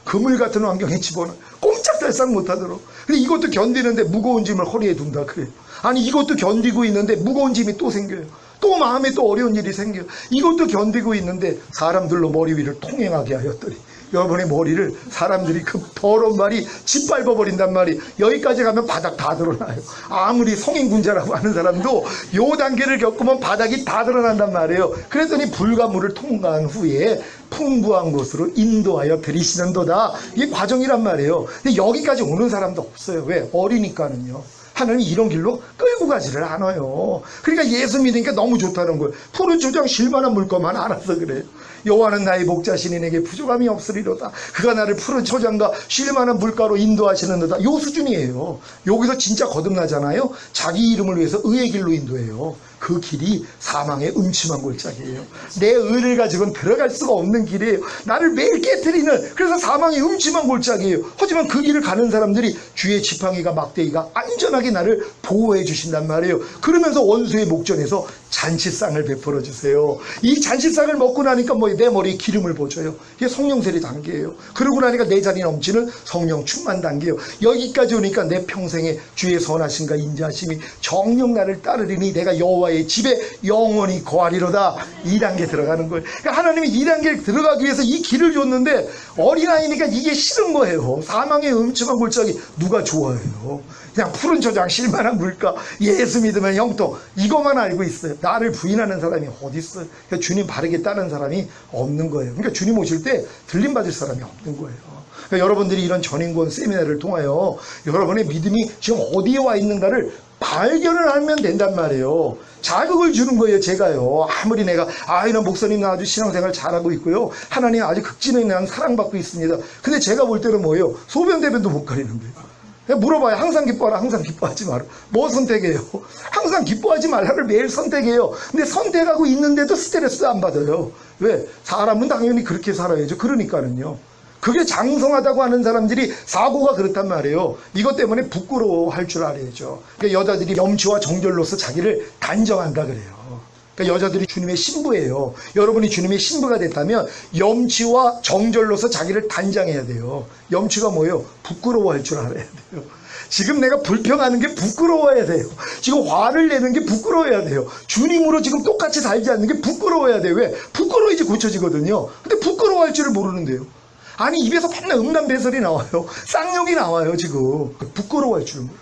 그물 같은 환경에 집어넣어 꼼짝달싹 못하도록. 근데 이것도 견디는데 무거운 짐을 허리에 둔다 그래요. 아니, 이것도 견디고 있는데 무거운 짐이 또 생겨요. 또 마음에 또 어려운 일이 생겨요. 이것도 견디고 있는데 사람들로 머리 위를 통행하게 하였더니 여러분의 머리를 사람들이 그 더러운 말이 짓밟아버린단 말이. 여기까지 가면 바닥 다 드러나요. 아무리 성인군자라고 하는 사람도 요 단계를 겪으면 바닥이 다 드러난단 말이에요. 그랬더니 불과 물을 통과한 후에 풍부한 곳으로 인도하여 들이시는도다. 이게 과정이란 말이에요. 근데 여기까지 오는 사람도 없어요. 왜? 어리니까는요. 하나님이 이런 길로 끌고 가지를 않아요. 그러니까 예수 믿으니까 너무 좋다는 거예요. 푸른 초장 쉴만한 물건만 알아서 그래요. 여호와는 나의 목자시니 내게 부족함이 없으리로다. 그가 나를 푸른 초장과 쉴만한 물가로 인도하시는도다. 요 수준이에요. 여기서 진짜 거듭나잖아요. 자기 이름을 위해서 의의 길로 인도해요. 그 길이 사망의 음침한 골짜기예요. 내 의를 가지고는 들어갈 수가 없는 길이에요. 나를 매일 깨트리는, 그래서 사망의 음침한 골짜기예요. 하지만 그 길을 가는 사람들이 주의 지팡이가 막대기가 안전하게 나를 보호해 주신단 말이에요. 그러면서 원수의 목전에서 잔치상을 베풀어 주세요. 이 잔치상을 먹고 나니까 뭐 내 머리에 기름을 부어줘요. 이게 성령 세례 단계예요. 그러고 나니까 내 잔이 넘치는 성령 충만 단계예요. 여기까지 오니까 내 평생에 주의 선하심과 인자하심이 정녕 나를 따르리니 내가 여호와 여호와의 집에 영원히 거하리로다. 2단계 들어가는 거예요. 그러니까 하나님이 2단계 들어가기 위해서 이 길을 줬는데 어린아이니까 이게 싫은 거예요. 사망의 음침한 골짜기 누가 좋아해요? 그냥 푸른 초장 실만한 물가, 예수 믿으면 영통, 이것만 알고 있어요. 나를 부인하는 사람이 어디 있어요? 그러니까 주님 바르게 따르는 사람이 없는 거예요. 그러니까 주님 오실 때 들림 받을 사람이 없는 거예요. 그러니까 여러분들이 이런 전인권 세미나를 통하여 여러분의 믿음이 지금 어디에 와 있는가를 발견을 하면 된단 말이에요. 자극을 주는 거예요. 제가요. 아무리 내가 이런 목사님 나 아주 신앙생활 잘하고 있고요, 하나님 아주 극진히 난 사랑받고 있습니다. 근데 제가 볼 때는 뭐예요? 소변대변도 못 가리는 거예요. 물어봐요. 항상 기뻐하라, 항상 기뻐하지 마라. 뭐 선택해요? 항상 기뻐하지 말라를 매일 선택해요. 근데 선택하고 있는데도 스트레스 안 받아요. 왜? 사람은 당연히 그렇게 살아야죠. 그러니까는요. 그게 장성하다고 하는 사람들이 사고가 그렇단 말이에요. 이것 때문에 부끄러워할 줄 알아야죠. 그러니까 여자들이 염치와 정절로서 자기를 단정한다 그래요. 그러니까 여자들이 주님의 신부예요. 여러분이 주님의 신부가 됐다면 염치와 정절로서 자기를 단장해야 돼요. 염치가 뭐예요? 부끄러워할 줄 알아야 돼요. 지금 내가 불평하는 게 부끄러워야 돼요. 지금 화를 내는 게 부끄러워야 돼요. 주님으로 지금 똑같이 살지 않는 게 부끄러워야 돼요. 왜? 부끄러워야지 고쳐지거든요. 근데 부끄러워할 줄을 모르는데요. 아니, 입에서 맨날 음란배설이 나와요. 쌍욕이 나와요. 지금 부끄러워할 줄 몰라요.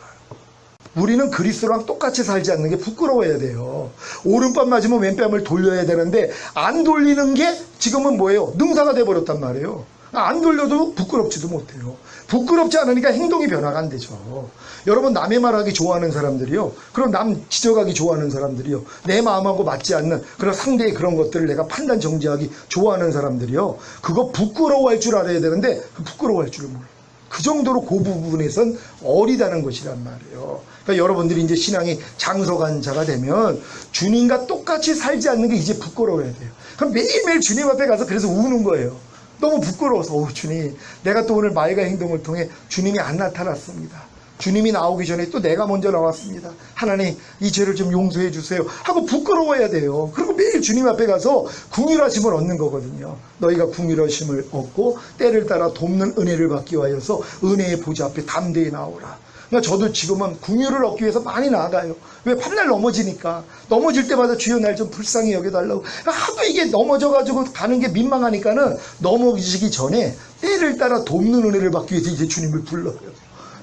우리는 그리스도랑 똑같이 살지 않는 게 부끄러워야 돼요. 오른뺨 맞으면 왼뺨을 돌려야 되는데 안 돌리는 게 지금은 뭐예요? 능사가 돼버렸단 말이에요. 안 돌려도 부끄럽지도 못해요. 부끄럽지 않으니까 행동이 변화가 안 되죠. 여러분, 남의 말하기 좋아하는 사람들이요, 그럼 남 지적하기 좋아하는 사람들이요, 내 마음하고 맞지 않는 그런 상대의 그런 것들을 내가 판단 정지하기 좋아하는 사람들이요, 그거 부끄러워할 줄 알아야 되는데 부끄러워할 줄을 몰라요. 그 정도로 그 부분에선 어리다는 것이란 말이에요. 그러니까 여러분들이 이제 신앙이 장성한 자가 되면 주님과 똑같이 살지 않는 게 이제 부끄러워야 돼요. 그럼 매일매일 주님 앞에 가서 그래서 우는 거예요. 너무 부끄러워서, 주님, 내가 또 오늘 말과 행동을 통해 주님이 안 나타났습니다. 주님이 나오기 전에 또 내가 먼저 나왔습니다. 하나님, 이 죄를 좀 용서해 주세요 하고 부끄러워야 돼요. 그리고 매일 주님 앞에 가서 궁휼하심을 얻는 거거든요. 너희가 궁휼하심을 얻고 때를 따라 돕는 은혜를 받기 위하여서 은혜의 보좌 앞에 담대히 나오라. 그러니까 저도 지금은 궁휼을 얻기 위해서 많이 나아가요. 왜? 밤날 넘어지니까. 넘어질 때마다 주여 날 좀 불쌍히 여겨달라고. 하도 이게 넘어져가지고 가는 게 민망하니까는 넘어지기 전에 때를 따라 돕는 은혜를 받기 위해서 이제 주님을 불러요.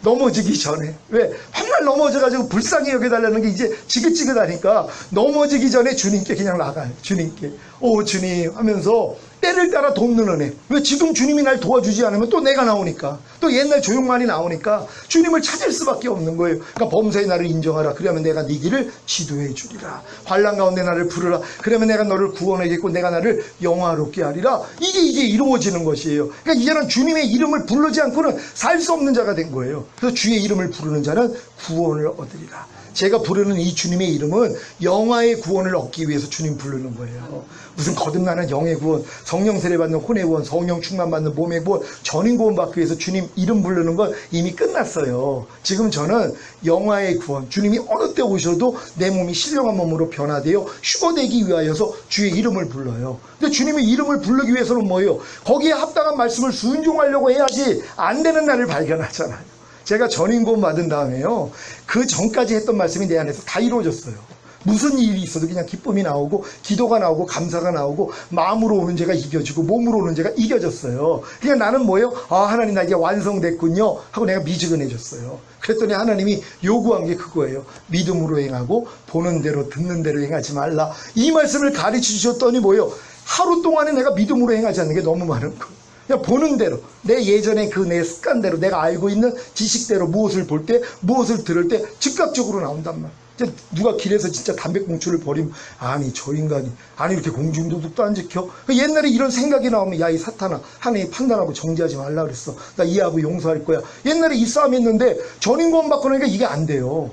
넘어지기 전에. 왜? 한날 넘어져가지고 불쌍히 여겨달라는 게 이제 지긋지긋하니까 넘어지기 전에 주님께 그냥 나가요. 주님께. 오, 주님 하면서 때를 따라 돕는 은혜. 왜? 지금 주님이 날 도와주지 않으면 또 내가 나오니까, 또 옛날 조용만이 나오니까 주님을 찾을 수밖에 없는 거예요. 그러니까 범사의 나를 인정하라. 그러면 내가 네 길을 지도해 주리라. 환난 가운데 나를 부르라. 그러면 내가 너를 구원하겠고 내가 나를 영화롭게 하리라. 이게 이루어지는 것이에요. 그러니까 이제는 주님의 이름을 부르지 않고는 살 수 없는 자가 된 거예요. 그래서 주의 이름을 부르는 자는 구원을 얻으리라. 제가 부르는 이 주님의 이름은 영화의 구원을 얻기 위해서 주님 부르는 거예요. 무슨 거듭나는 영의 구원, 성령 세례받는 혼의 구원, 성령 충만받는 몸의 구원, 전인 구원 받기 위해서 주님 이름 부르는 건 이미 끝났어요. 지금 저는 영화의 구원, 주님이 어느 때 오셔도 내 몸이 신령한 몸으로 변화되어 휴거되기 위하여서 주의 이름을 불러요. 근데 주님의 이름을 부르기 위해서는 뭐예요? 거기에 합당한 말씀을 순종하려고 해야지 안 되는 날을 발견하잖아요. 제가 전인구원 받은 다음에요, 그 전까지 했던 말씀이 내 안에서 다 이루어졌어요. 무슨 일이 있어도 그냥 기쁨이 나오고 기도가 나오고 감사가 나오고 마음으로 오는 죄가 이겨지고 몸으로 오는 죄가 이겨졌어요. 그냥 나는 뭐예요? 하나님 나 이제 완성됐군요 하고 내가 미지근해졌어요. 그랬더니 하나님이 요구한 게 그거예요. 믿음으로 행하고 보는 대로 듣는 대로 행하지 말라. 이 말씀을 가르쳐 주셨더니 뭐예요? 하루 동안에 내가 믿음으로 행하지 않는 게 너무 많은 거예요. 그냥 보는 대로, 내 예전에 그 내 습관대로, 내가 알고 있는 지식대로 무엇을 볼 때, 무엇을 들을 때 즉각적으로 나온단 말이야. 누가 길에서 진짜 담배꽁초를 버리면, 아니 저 인간이 아니 이렇게 공중도덕도 안 지켜? 옛날에 이런 생각이 나오면, 야 이 사탄아, 하나님 판단하고 정죄하지 말라 그랬어. 나 이해하고 용서할 거야. 옛날에 이 싸움 했는데 전인구원 받고 나니까 이게 안 돼요.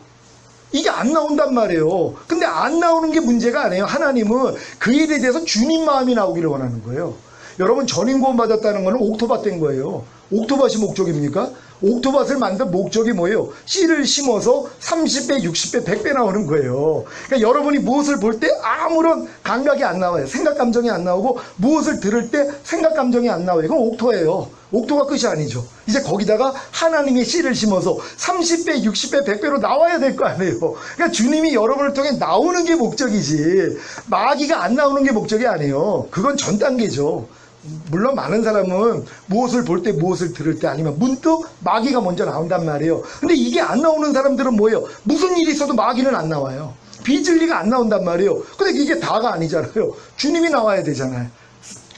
이게 안 나온단 말이에요. 근데 안 나오는 게 문제가 아니에요. 하나님은 그 일에 대해서 주님 마음이 나오기를 원하는 거예요. 여러분, 전인구원 받았다는 거는 옥토밭 된 거예요. 옥토밭이 목적입니까? 옥토밭을 만든 목적이 뭐예요? 씨를 심어서 30배, 60배, 100배 나오는 거예요. 그러니까 여러분이 무엇을 볼 때 아무런 감각이 안 나와요. 생각 감정이 안 나오고, 무엇을 들을 때 생각 감정이 안 나와요. 이건 옥토예요. 옥토가 끝이 아니죠. 이제 거기다가 하나님의 씨를 심어서 30배, 60배, 100배로 나와야 될 거 아니에요. 그러니까 주님이 여러분을 통해 나오는 게 목적이지 마귀가 안 나오는 게 목적이 아니에요. 그건 전 단계죠. 물론 많은 사람은 무엇을 볼 때, 무엇을 들을 때, 아니면 문득 마귀가 먼저 나온단 말이에요. 근데 이게 안 나오는 사람들은 뭐예요? 무슨 일이 있어도 마귀는 안 나와요. 비진리가 안 나온단 말이에요. 근데 이게 다가 아니잖아요. 주님이 나와야 되잖아요.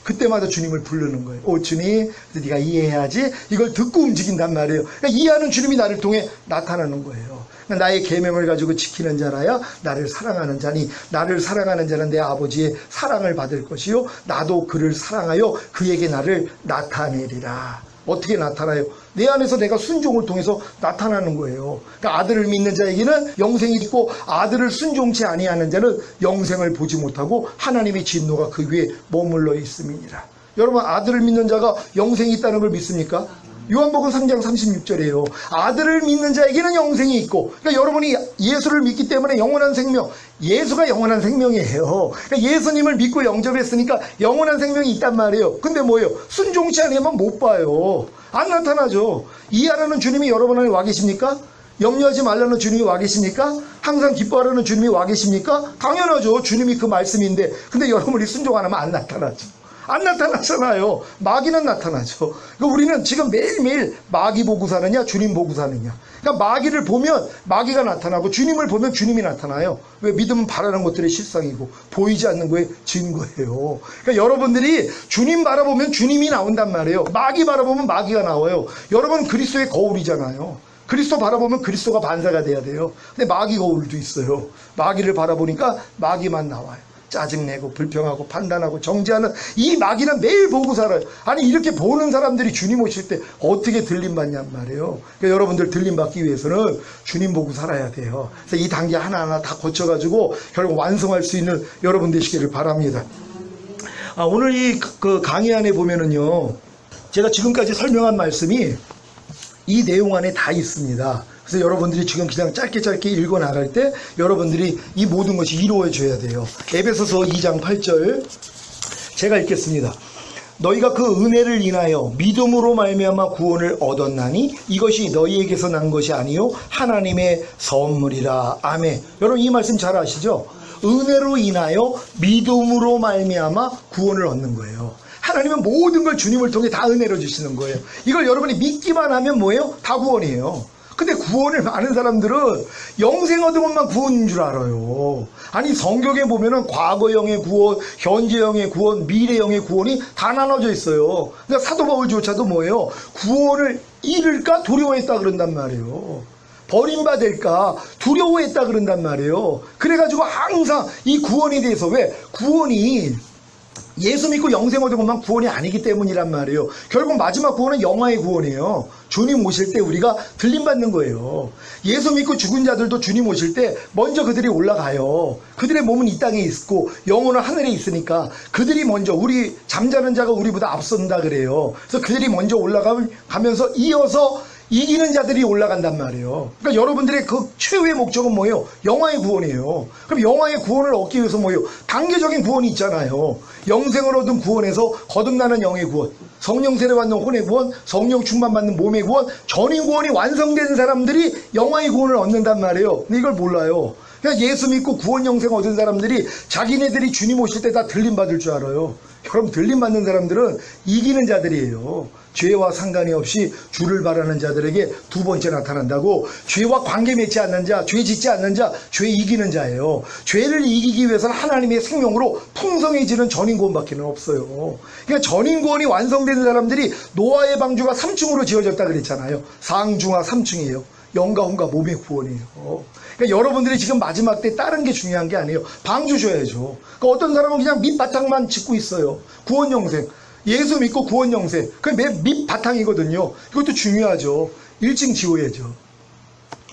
그때마다 주님을 부르는 거예요. 오 주님, 네가 이해해야지. 이걸 듣고 움직인단 말이에요. 그러니까 이해하는 주님이 나를 통해 나타나는 거예요. 그러니까 나의 계명을 가지고 지키는 자라야 나를 사랑하는 자니, 나를 사랑하는 자는 내 아버지의 사랑을 받을 것이요 나도 그를 사랑하여 그에게 나를 나타내리라. 어떻게 나타나요? 내 안에서 내가 순종을 통해서 나타나는 거예요. 그러니까 아들을 믿는 자에게는 영생이 있고, 아들을 순종치 아니하는 자는 영생을 보지 못하고 하나님의 진노가 그 위에 머물러 있음이니라. 여러분, 아들을 믿는 자가 영생이 있다는 걸 믿습니까? 요한복음 3장 36절이에요. 아들을 믿는 자에게는 영생이 있고, 그러니까 여러분이 예수를 믿기 때문에 영원한 생명, 예수가 영원한 생명이에요. 그러니까 예수님을 믿고 영접했으니까 영원한 생명이 있단 말이에요. 근데 뭐예요? 순종치 않으면 못 봐요. 안 나타나죠. 이해하라는 주님이 여러분 안에 와 계십니까? 염려하지 말라는 주님이 와 계십니까? 항상 기뻐하라는 주님이 와 계십니까? 당연하죠. 주님이 그 말씀인데, 근데 여러분이 순종 안 하면 안 나타나죠. 안 나타나잖아요. 마귀는 나타나죠. 그러니까 우리는 지금 매일매일 마귀 보고 사느냐, 주님 보고 사느냐. 그러니까 마귀를 보면 마귀가 나타나고, 주님을 보면 주님이 나타나요. 왜? 믿음은 바라는 것들의 실상이고 보이지 않는 거의 증거예요. 그러니까 여러분들이 주님 바라보면 주님이 나온단 말이에요. 마귀 바라보면 마귀가 나와요. 여러분 그리스도의 거울이잖아요. 그리스도 바라보면 그리스도가 반사가 돼야 돼요. 근데 마귀 거울도 있어요. 마귀를 바라보니까 마귀만 나와요. 짜증내고 불평하고 판단하고 정죄하는 이 마귀는 매일 보고 살아요. 아니 이렇게 보는 사람들이 주님 오실 때 어떻게 들림받냔 말이에요. 그러니까 여러분들 들림받기 위해서는 주님 보고 살아야 돼요. 그래서 이 단계 하나하나 다 거쳐가지고 결국 완성할 수 있는 여러분 되시기를 바랍니다. 오늘 이 강의 안에 보면은요, 제가 지금까지 설명한 말씀이 이 내용 안에 다 있습니다. 그래서 여러분들이 지금 그냥 짧게 읽어 나갈 때 여러분들이 이 모든 것이 이루어져야 돼요. 에베소서 2장 8절 제가 읽겠습니다. 너희가 그 은혜를 인하여 믿음으로 말미암아 구원을 얻었나니 이것이 너희에게서 난 것이 아니요 하나님의 선물이라. 아멘. 여러분 이 말씀 잘 아시죠? 은혜로 인하여 믿음으로 말미암아 구원을 얻는 거예요. 하나님은 모든 걸 주님을 통해 다 은혜로 주시는 거예요. 이걸 여러분이 믿기만 하면 뭐예요? 다 구원이에요. 근데 구원을 아는 사람들은 영생 얻은 것만 구원인 줄 알아요. 아니 성경에 보면은 과거형의 구원, 현재형의 구원, 미래형의 구원이 다 나눠져 있어요. 그러니까 사도 바울조차도 뭐예요? 구원을 잃을까 두려워했다 그런단 말이에요. 버림받을까 두려워했다 그런단 말이에요. 그래가지고 항상 이 구원에 대해서, 왜? 구원이 예수 믿고 영생 얻은 것만 구원이 아니기 때문이란 말이에요. 결국 마지막 구원은 영화의 구원이에요. 주님 오실 때 우리가 들림받는 거예요. 예수 믿고 죽은 자들도 주님 오실 때 먼저 그들이 올라가요. 그들의 몸은 이 땅에 있고 영혼은 하늘에 있으니까 그들이 먼저, 우리 잠자는 자가 우리보다 앞선다 그래요. 그래서 그들이 먼저 올라가면서 이어서 이기는 자들이 올라간단 말이에요. 그러니까 여러분들의 그 최후의 목적은 뭐예요? 영화의 구원이에요. 그럼 영화의 구원을 얻기 위해서 뭐예요? 단계적인 구원이 있잖아요. 영생을 얻은 구원에서 거듭나는 영의 구원, 성령 세례 받는 혼의 구원, 성령 충만 받는 몸의 구원, 전인 구원이 완성된 사람들이 영화의 구원을 얻는단 말이에요. 근데 이걸 몰라요. 그냥 예수 믿고 구원 영생 얻은 사람들이 자기네들이 주님 오실 때 다 들림받을 줄 알아요. 여러분 들림받는 사람들은 이기는 자들이에요. 죄와 상관이 없이 주를 바라는 자들에게 두 번째 나타난다고. 죄와 관계 맺지 않는 자, 죄 짓지 않는 자, 죄 이기는 자예요. 죄를 이기기 위해서는 하나님의 생명으로 풍성해지는 전인구원밖에 없어요. 그러니까 전인구원이 완성된 사람들이 노아의 방주가 3층으로 지어졌다 그랬잖아요. 상중하 3층이에요. 영과 혼과 몸의 구원이에요. 그러니까 여러분들이 지금 마지막 때 다른 게 중요한 게 아니에요. 방주 줘야죠. 그러니까 어떤 사람은 그냥 밑바탕만 짓고 있어요. 구원 영생. 예수 믿고 구원 영생. 그게 맨 밑바탕이거든요. 이것도 중요하죠. 1층 지어야죠.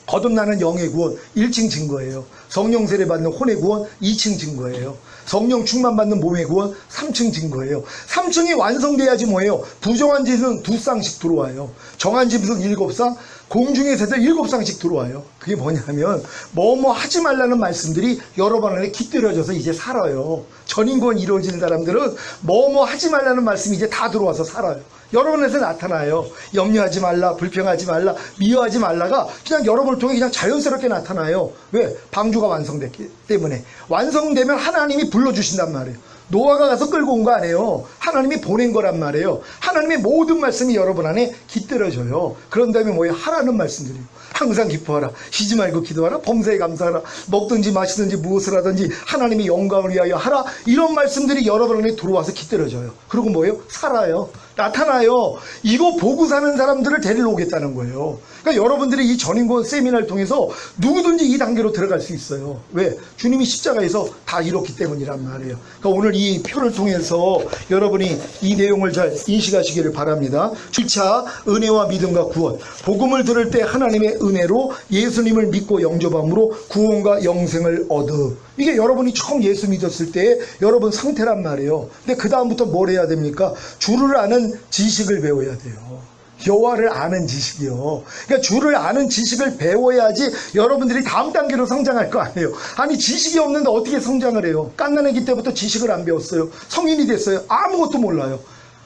거듭나는 영의 구원 1층 증거예요. 성령 세례 받는 혼의 구원 2층 증거예요. 성령 충만 받는 몸의 구원 3층 증거예요. 3층이 완성돼야지 뭐예요? 부정한 짓은 2쌍씩 들어와요. 정한 짓은 7쌍, 공중의 새들 7쌍씩 들어와요. 그게 뭐냐면 뭐뭐 하지 말라는 말씀들이 여러 번 안에 깃들여져서 이제 살아요. 전인권 이루어지는 사람들은 뭐뭐 하지 말라는 말씀이 이제 다 들어와서 살아요. 여러분에서 나타나요. 염려하지 말라, 불평하지 말라, 미워하지 말라가 그냥 여러분을 통해 그냥 자연스럽게 나타나요. 왜? 방주가 완성됐기 때문에. 완성되면 하나님이 불러주신단 말이에요. 노아가 가서 끌고 온 거 아니에요. 하나님이 보낸 거란 말이에요. 하나님의 모든 말씀이 여러분 안에 깃들어져요. 그런 다음에 뭐예요? 하라는 말씀들이에요. 항상 기뻐하라, 쉬지 말고 기도하라, 범사에 감사하라, 먹든지 마시든지 무엇을 하든지 하나님의 영광을 위하여 하라. 이런 말씀들이 여러분 안에 들어와서 깃들어져요. 그리고 뭐예요? 살아요. 나타나요. 이거 보고 사는 사람들을 데리러 오겠다는 거예요. 그러니까 여러분들이 이 전인권 세미나를 통해서 누구든지 이 단계로 들어갈 수 있어요. 왜? 주님이 십자가에서 다 이뤘기 때문이란 말이에요. 그러니까 오늘 이 표를 통해서 여러분이 이 내용을 잘 인식하시기를 바랍니다. 1차 은혜와 믿음과 구원. 복음을 들을 때 하나님의 은혜로 예수님을 믿고 영접함으로 구원과 영생을 얻어. 이게 여러분이 처음 예수 믿었을 때 여러분 상태란 말이에요. 근데 그 다음부터 뭘 해야 됩니까? 주를 아는 지식을 배워야 돼요. 여호와를 아는 지식이요. 그러니까 주를 아는 지식을 배워야지 여러분들이 다음 단계로 성장할 거 아니에요. 아니 지식이 없는데 어떻게 성장을 해요? 갓난아기 때부터 지식을 안 배웠어요. 성인이 됐어요. 아무것도 몰라요.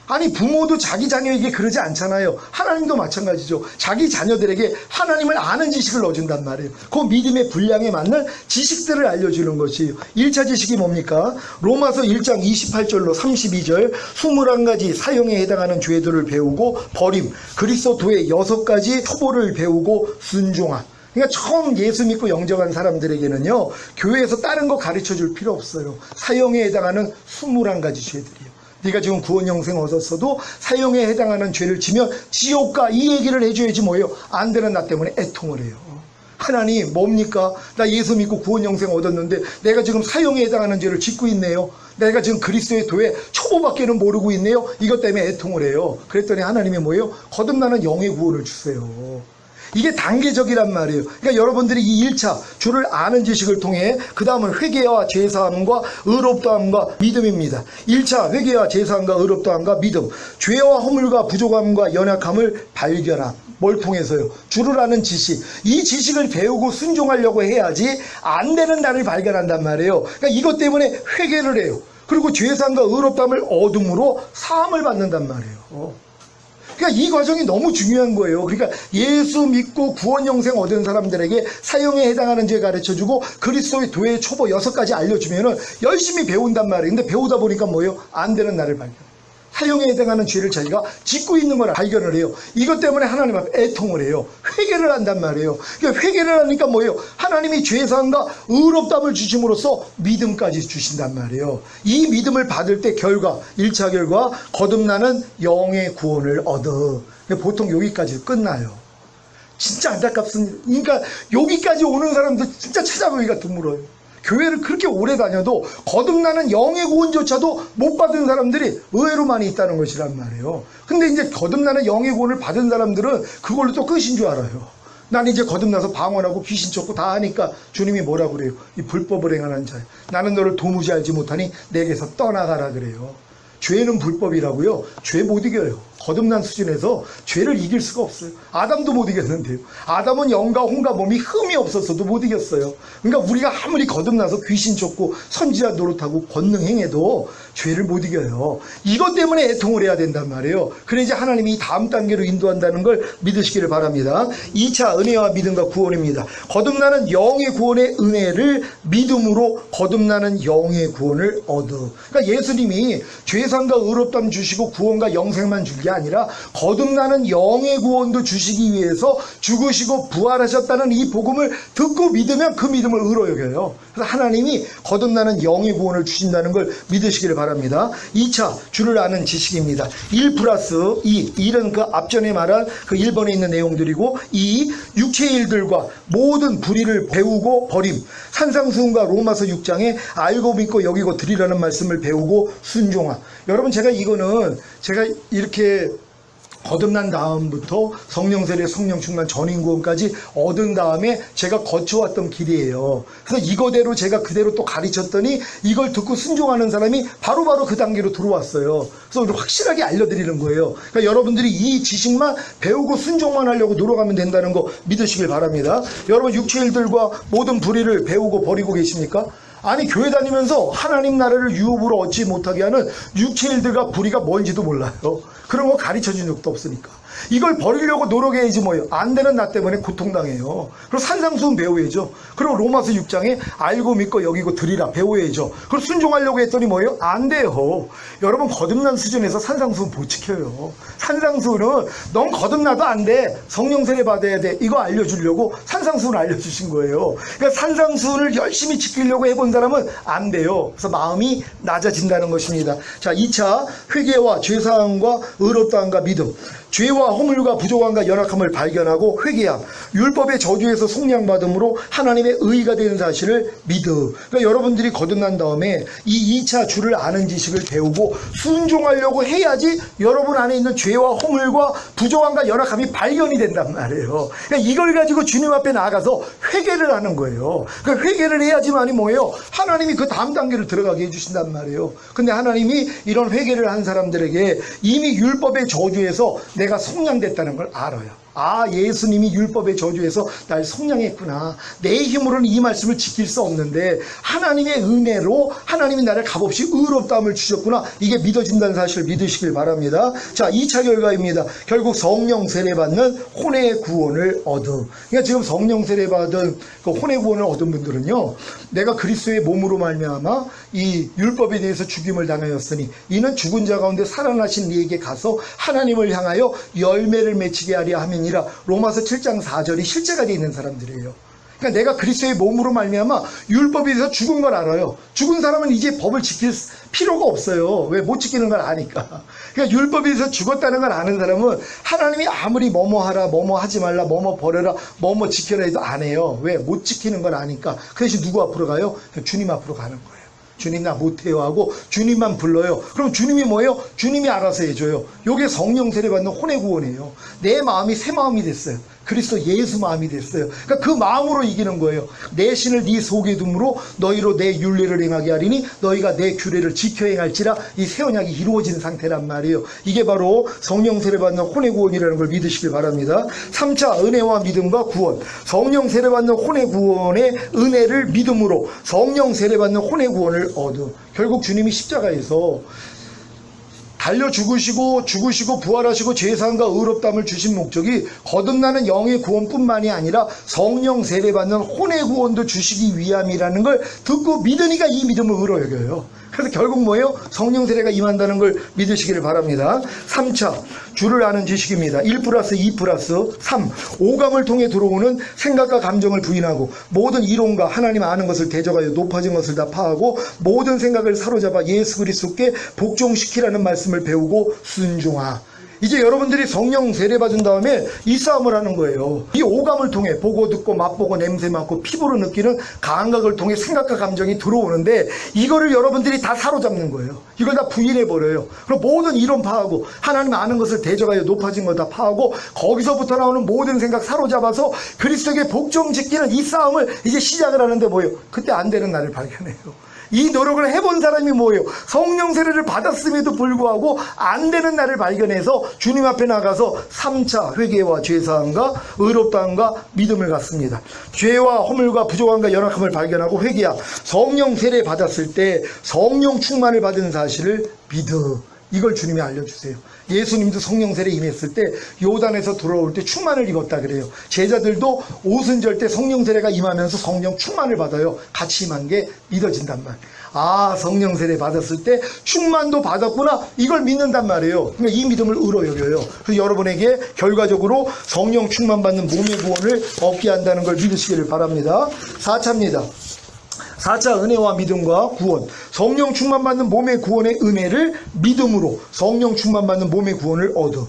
아니 부모도 자기 자녀에게 그러지 않잖아요. 하나님도 마찬가지죠. 자기 자녀들에게 하나님을 아는 지식을 넣어준단 말이에요. 그 믿음의 분량에 맞는 지식들을 알려주는 것이에요. 1차 지식이 뭡니까? 로마서 1장 28절로 32절 21가지 사형에 해당하는 죄들을 배우고 버림, 그리스도의 6가지 초보를 배우고 순종함. 그러니까 처음 예수 믿고 영접한 사람들에게는요, 교회에서 다른 거 가르쳐 줄 필요 없어요. 사형에 해당하는 21가지 죄들이요. 네가 지금 구원 영생 얻었어도 사형에 해당하는 죄를 지면 지옥가, 이 얘기를 해줘야지 뭐예요? 안 되는 나 때문에 애통을 해요. 하나님 뭡니까? 나 예수 믿고 구원 영생 얻었는데 내가 지금 사형에 해당하는 죄를 짓고 있네요. 내가 지금 그리스도의 도에 초보밖에는 모르고 있네요. 이것 때문에 애통을 해요. 그랬더니 하나님이 뭐예요? 거듭나는 영의 구원을 주세요. 이게 단계적이란 말이에요. 그러니까 여러분들이 이 1차 주를 아는 지식을 통해 그 다음은 회개와 제사함과 의롭다함과 믿음입니다. 1차 회개와 제사함과 의롭다함과 믿음. 죄와 허물과 부족함과 연약함을 발견함. 뭘 통해서요? 주를 아는 지식. 이 지식을 배우고 순종하려고 해야지 안 되는 나를 발견한단 말이에요. 그러니까 이것 때문에 회개를 해요. 그리고 죄사함과 의롭다함을 얻음으로 사함을 받는단 말이에요. 그러니까 이 과정이 너무 중요한 거예요. 그러니까 예수 믿고 구원 영생 얻은 사람들에게 사형에 해당하는 죄 가르쳐주고 그리스도의 도의 초보 6가지 알려주면은 열심히 배운단 말이에요. 근데 배우다 보니까 뭐예요? 안 되는 나를 발견. 사형에 해당하는 죄를 자기가 짓고 있는 걸 발견을 해요. 이것 때문에 하나님 앞에 애통을 해요. 회개를 한단 말이에요. 그러니까 회개를 하니까 뭐예요? 하나님이 죄사함과 의롭다함을 주심으로써 믿음까지 주신단 말이에요. 이 믿음을 받을 때 결과, 1차 결과 거듭나는 영의 구원을 얻어. 보통 여기까지 끝나요. 진짜 안타깝습니다. 그러니까 여기까지 오는 사람들 진짜 찾아보기가 드물어요. 교회를 그렇게 오래 다녀도 거듭나는 영의 구원조차도 못 받은 사람들이 의외로 많이 있다는 것이란 말이에요. 근데 이제 거듭나는 영의 구원을 받은 사람들은 그걸로 또 끝인 줄 알아요. 난 이제 거듭나서 방언하고 귀신 쫓고 다 하니까 주님이 뭐라 그래요? 이 불법을 행하는 자야. 나는 너를 도무지 알지 못하니 내게서 떠나가라 그래요. 죄는 불법이라고요. 죄 못 이겨요. 거듭난 수준에서 죄를 이길 수가 없어요. 아담도 못 이겼는데요. 아담은 영과 혼과 몸이 흠이 없었어도 못 이겼어요. 그러니까 우리가 아무리 거듭나서 귀신 쫓고 선지자 노릇하고 권능 행해도 죄를 못 이겨요. 이것 때문에 애통을 해야 된단 말이에요. 그래 이제 하나님이 다음 단계로 인도한다는 걸 믿으시기를 바랍니다. 2차 은혜와 믿음과 구원입니다. 거듭나는 영의 구원의 은혜를 믿음으로 거듭나는 영의 구원을 얻어. 그러니까 예수님이 죄상과 의롭다함 주시고 구원과 영생만 준 게 아니라 거듭나는 영의 구원도 주시기 위해서 죽으시고 부활하셨다는 이 복음을 듣고 믿으면 그 믿음을 의로 여겨요. 그래서 하나님이 거듭나는 영의 구원을 주신다는 걸 믿으시기를 바랍니다. 2차 주를 아는 지식입니다. 1 플러스 2. 1은 그 앞전에 말한 그 1번에 있는 내용들이고 2. 육체의 일들과 모든 불의를 배우고 버림. 산상수훈과 로마서 6장에 알고 믿고 여기고 드리라는 말씀을 배우고 순종함. 여러분 제가 이거는 제가 이렇게 거듭난 다음부터 성령 세례, 성령 충만, 전인구원까지 얻은 다음에 제가 거쳐왔던 길이에요. 그래서 이거대로 제가 그대로 또 가르쳤더니 이걸 듣고 순종하는 사람이 바로바로 그 단계로 들어왔어요. 그래서 확실하게 알려드리는 거예요. 그러니까 여러분들이 이 지식만 배우고 순종만 하려고 노력하면 된다는 거 믿으시길 바랍니다. 여러분 육체일들과 모든 불의를 배우고 버리고 계십니까? 아니 교회 다니면서 하나님 나라를 유업으로 얻지 못하게 하는 육체의 일들과 불의가 뭔지도 몰라요. 그런 거 가르쳐준 적도 없으니까. 이걸 버리려고 노력해야지 뭐예요. 안 되는 나 때문에 고통당해요. 그리고 산상수훈 배워야죠. 그리고 로마서 6장에 알고 믿고 여기고 드리라 배워야죠. 그리고 순종하려고 했더니 뭐예요? 안 돼요. 여러분 거듭난 수준에서 산상수훈 못 지켜요. 산상수훈은 넌 거듭나도 안 돼. 성령 세례 받아야 돼. 이거 알려주려고 산상수훈을 알려주신 거예요. 그러니까 산상수훈을 열심히 지키려고 해본 사람은 안 돼요. 그래서 마음이 낮아진다는 것입니다. 자, 2차 회개와 죄사함과 의롭다함과 믿음. 죄와 허물과 부족함과 연약함을 발견하고 회개함, 율법의 저주에서 속량받음으로 하나님의 의가 되는 사실을 믿음. 그러니까 여러분들이 거듭난 다음에 이 2차 주를 아는 지식을 배우고 순종하려고 해야지 여러분 안에 있는 죄와 허물과 부족함과 연약함이 발견이 된단 말이에요. 그러니까 이걸 가지고 주님 앞에 나가서 회개를 하는 거예요. 그러니까 회개를 해야지만이 뭐예요? 하나님이 그 다음 단계를 들어가게 해주신단 말이에요. 근데 하나님이 이런 회개를 한 사람들에게 이미 율법의 저주에서 내가 속량됐다는 걸 알아요. 아, 예수님이 율법의 저주에서 날 속량했구나. 내 힘으로는 이 말씀을 지킬 수 없는데 하나님의 은혜로 하나님이 나를 값없이 의롭다함을 주셨구나. 이게 믿어진다는 사실을 믿으시길 바랍니다. 자, 2차 결과입니다. 결국 성령 세례받는 혼의 구원을 얻음. 그러니까 지금 성령 세례받은 그 혼의 구원을 얻은 분들은요, 내가 그리스도의 몸으로 말미암아 이 율법에 대해서 죽임을 당하였으니 이는 죽은 자 가운데 살아나신 이에게 가서 하나님을 향하여 열매를 맺히게 하려 함이니라. 로마서 7장 4절이 실제가 되어 있는 사람들이에요. 그러니까 내가 그리스도의 몸으로 말미암아 율법에 대해서 죽은 걸 알아요. 죽은 사람은 이제 법을 지킬 필요가 없어요. 왜? 못 지키는 걸 아니까. 그러니까 율법에 대해서 죽었다는 걸 아는 사람은 하나님이 아무리 뭐뭐 하라, 뭐뭐 하지 말라, 뭐뭐 버려라, 뭐뭐 지켜라 해도 안 해요. 왜? 못 지키는 걸 아니까. 그 대신 누구 앞으로 가요? 주님 앞으로 가는 거예요. 주님 나 못해요 하고 주님만 불러요. 그럼 주님이 뭐예요? 주님이 알아서 해줘요. 요게 성령 세례 받는 혼의 구원이에요. 내 마음이 새 마음이 됐어요. 그리스도 예수 마음이 됐어요. 그러니까 그 마음으로 이기는 거예요. 내 신을 네 속에 둠으로 너희로 내 윤례를 행하게 하리니 너희가 내 규례를 지켜 행할지라. 이 새 언약이 이루어진 상태란 말이에요. 이게 바로 성령 세례 받는 혼의 구원이라는 걸 믿으시길 바랍니다. 3차 은혜와 믿음과 구원. 성령 세례 받는 혼의 구원의 은혜를 믿음으로 성령 세례 받는 혼의 구원을 얻음. 결국 주님이 십자가에서 달려 죽으시고 부활하시고 죄사함과 의롭다함을 주신 목적이 거듭나는 영의 구원뿐만이 아니라 성령 세례받는 혼의 구원도 주시기 위함이라는 걸 듣고 믿으니까 이 믿음을 의로 여겨요. 그래서 결국 뭐예요? 성령 세례가 임한다는 걸 믿으시기를 바랍니다. 3차 주를 아는 지식입니다. 1+2+3 오감을 통해 들어오는 생각과 감정을 부인하고 모든 이론과 하나님 아는 것을 대적하여 높아진 것을 다 파하고 모든 생각을 사로잡아 예수 그리스도께 복종시키라는 말씀을 배우고 순종하. 이제 여러분들이 성령 세례 받은 다음에 이 싸움을 하는 거예요. 이 오감을 통해 보고 듣고 맛보고 냄새 맡고 피부로 느끼는 감각을 통해 생각과 감정이 들어오는데 이거를 여러분들이 다 사로잡는 거예요. 이걸 다 부인해버려요. 그럼 모든 이론 파하고 하나님 아는 것을 대적하여 높아진 거 다 파하고 거기서부터 나오는 모든 생각 사로잡아서 그리스도에게 복종지키는 이 싸움을 이제 시작을 하는데 뭐예요? 그때 안 되는 나를 발견해요. 이 노력을 해본 사람이 뭐예요? 성령 세례를 받았음에도 불구하고 안 되는 나를 발견해서 주님 앞에 나가서 3차 회개와 죄사함과 의롭다함과 믿음을 갖습니다. 죄와 허물과 부족함과 연약함을 발견하고 회개하. 성령 세례 받았을 때 성령 충만을 받은 사실을 믿음. 이걸 주님이 알려주세요. 예수님도 성령 세례 임했을 때 요단에서 돌아올 때 충만을 입었다 그래요. 제자들도 오순절 때 성령 세례가 임하면서 성령 충만을 받아요. 같이 임한 게 믿어진단 말이에요. 아, 성령 세례 받았을 때 충만도 받았구나. 이걸 믿는단 말이에요. 그러니까 이 믿음을 의로 여겨요. 그래서 여러분에게 결과적으로 성령 충만 받는 몸의 구원을 얻게 한다는 걸 믿으시기를 바랍니다. 4차입니다. 4차 은혜와 믿음과 구원. 성령 충만받는 몸의 구원의 은혜를 믿음으로 성령 충만받는 몸의 구원을 얻어.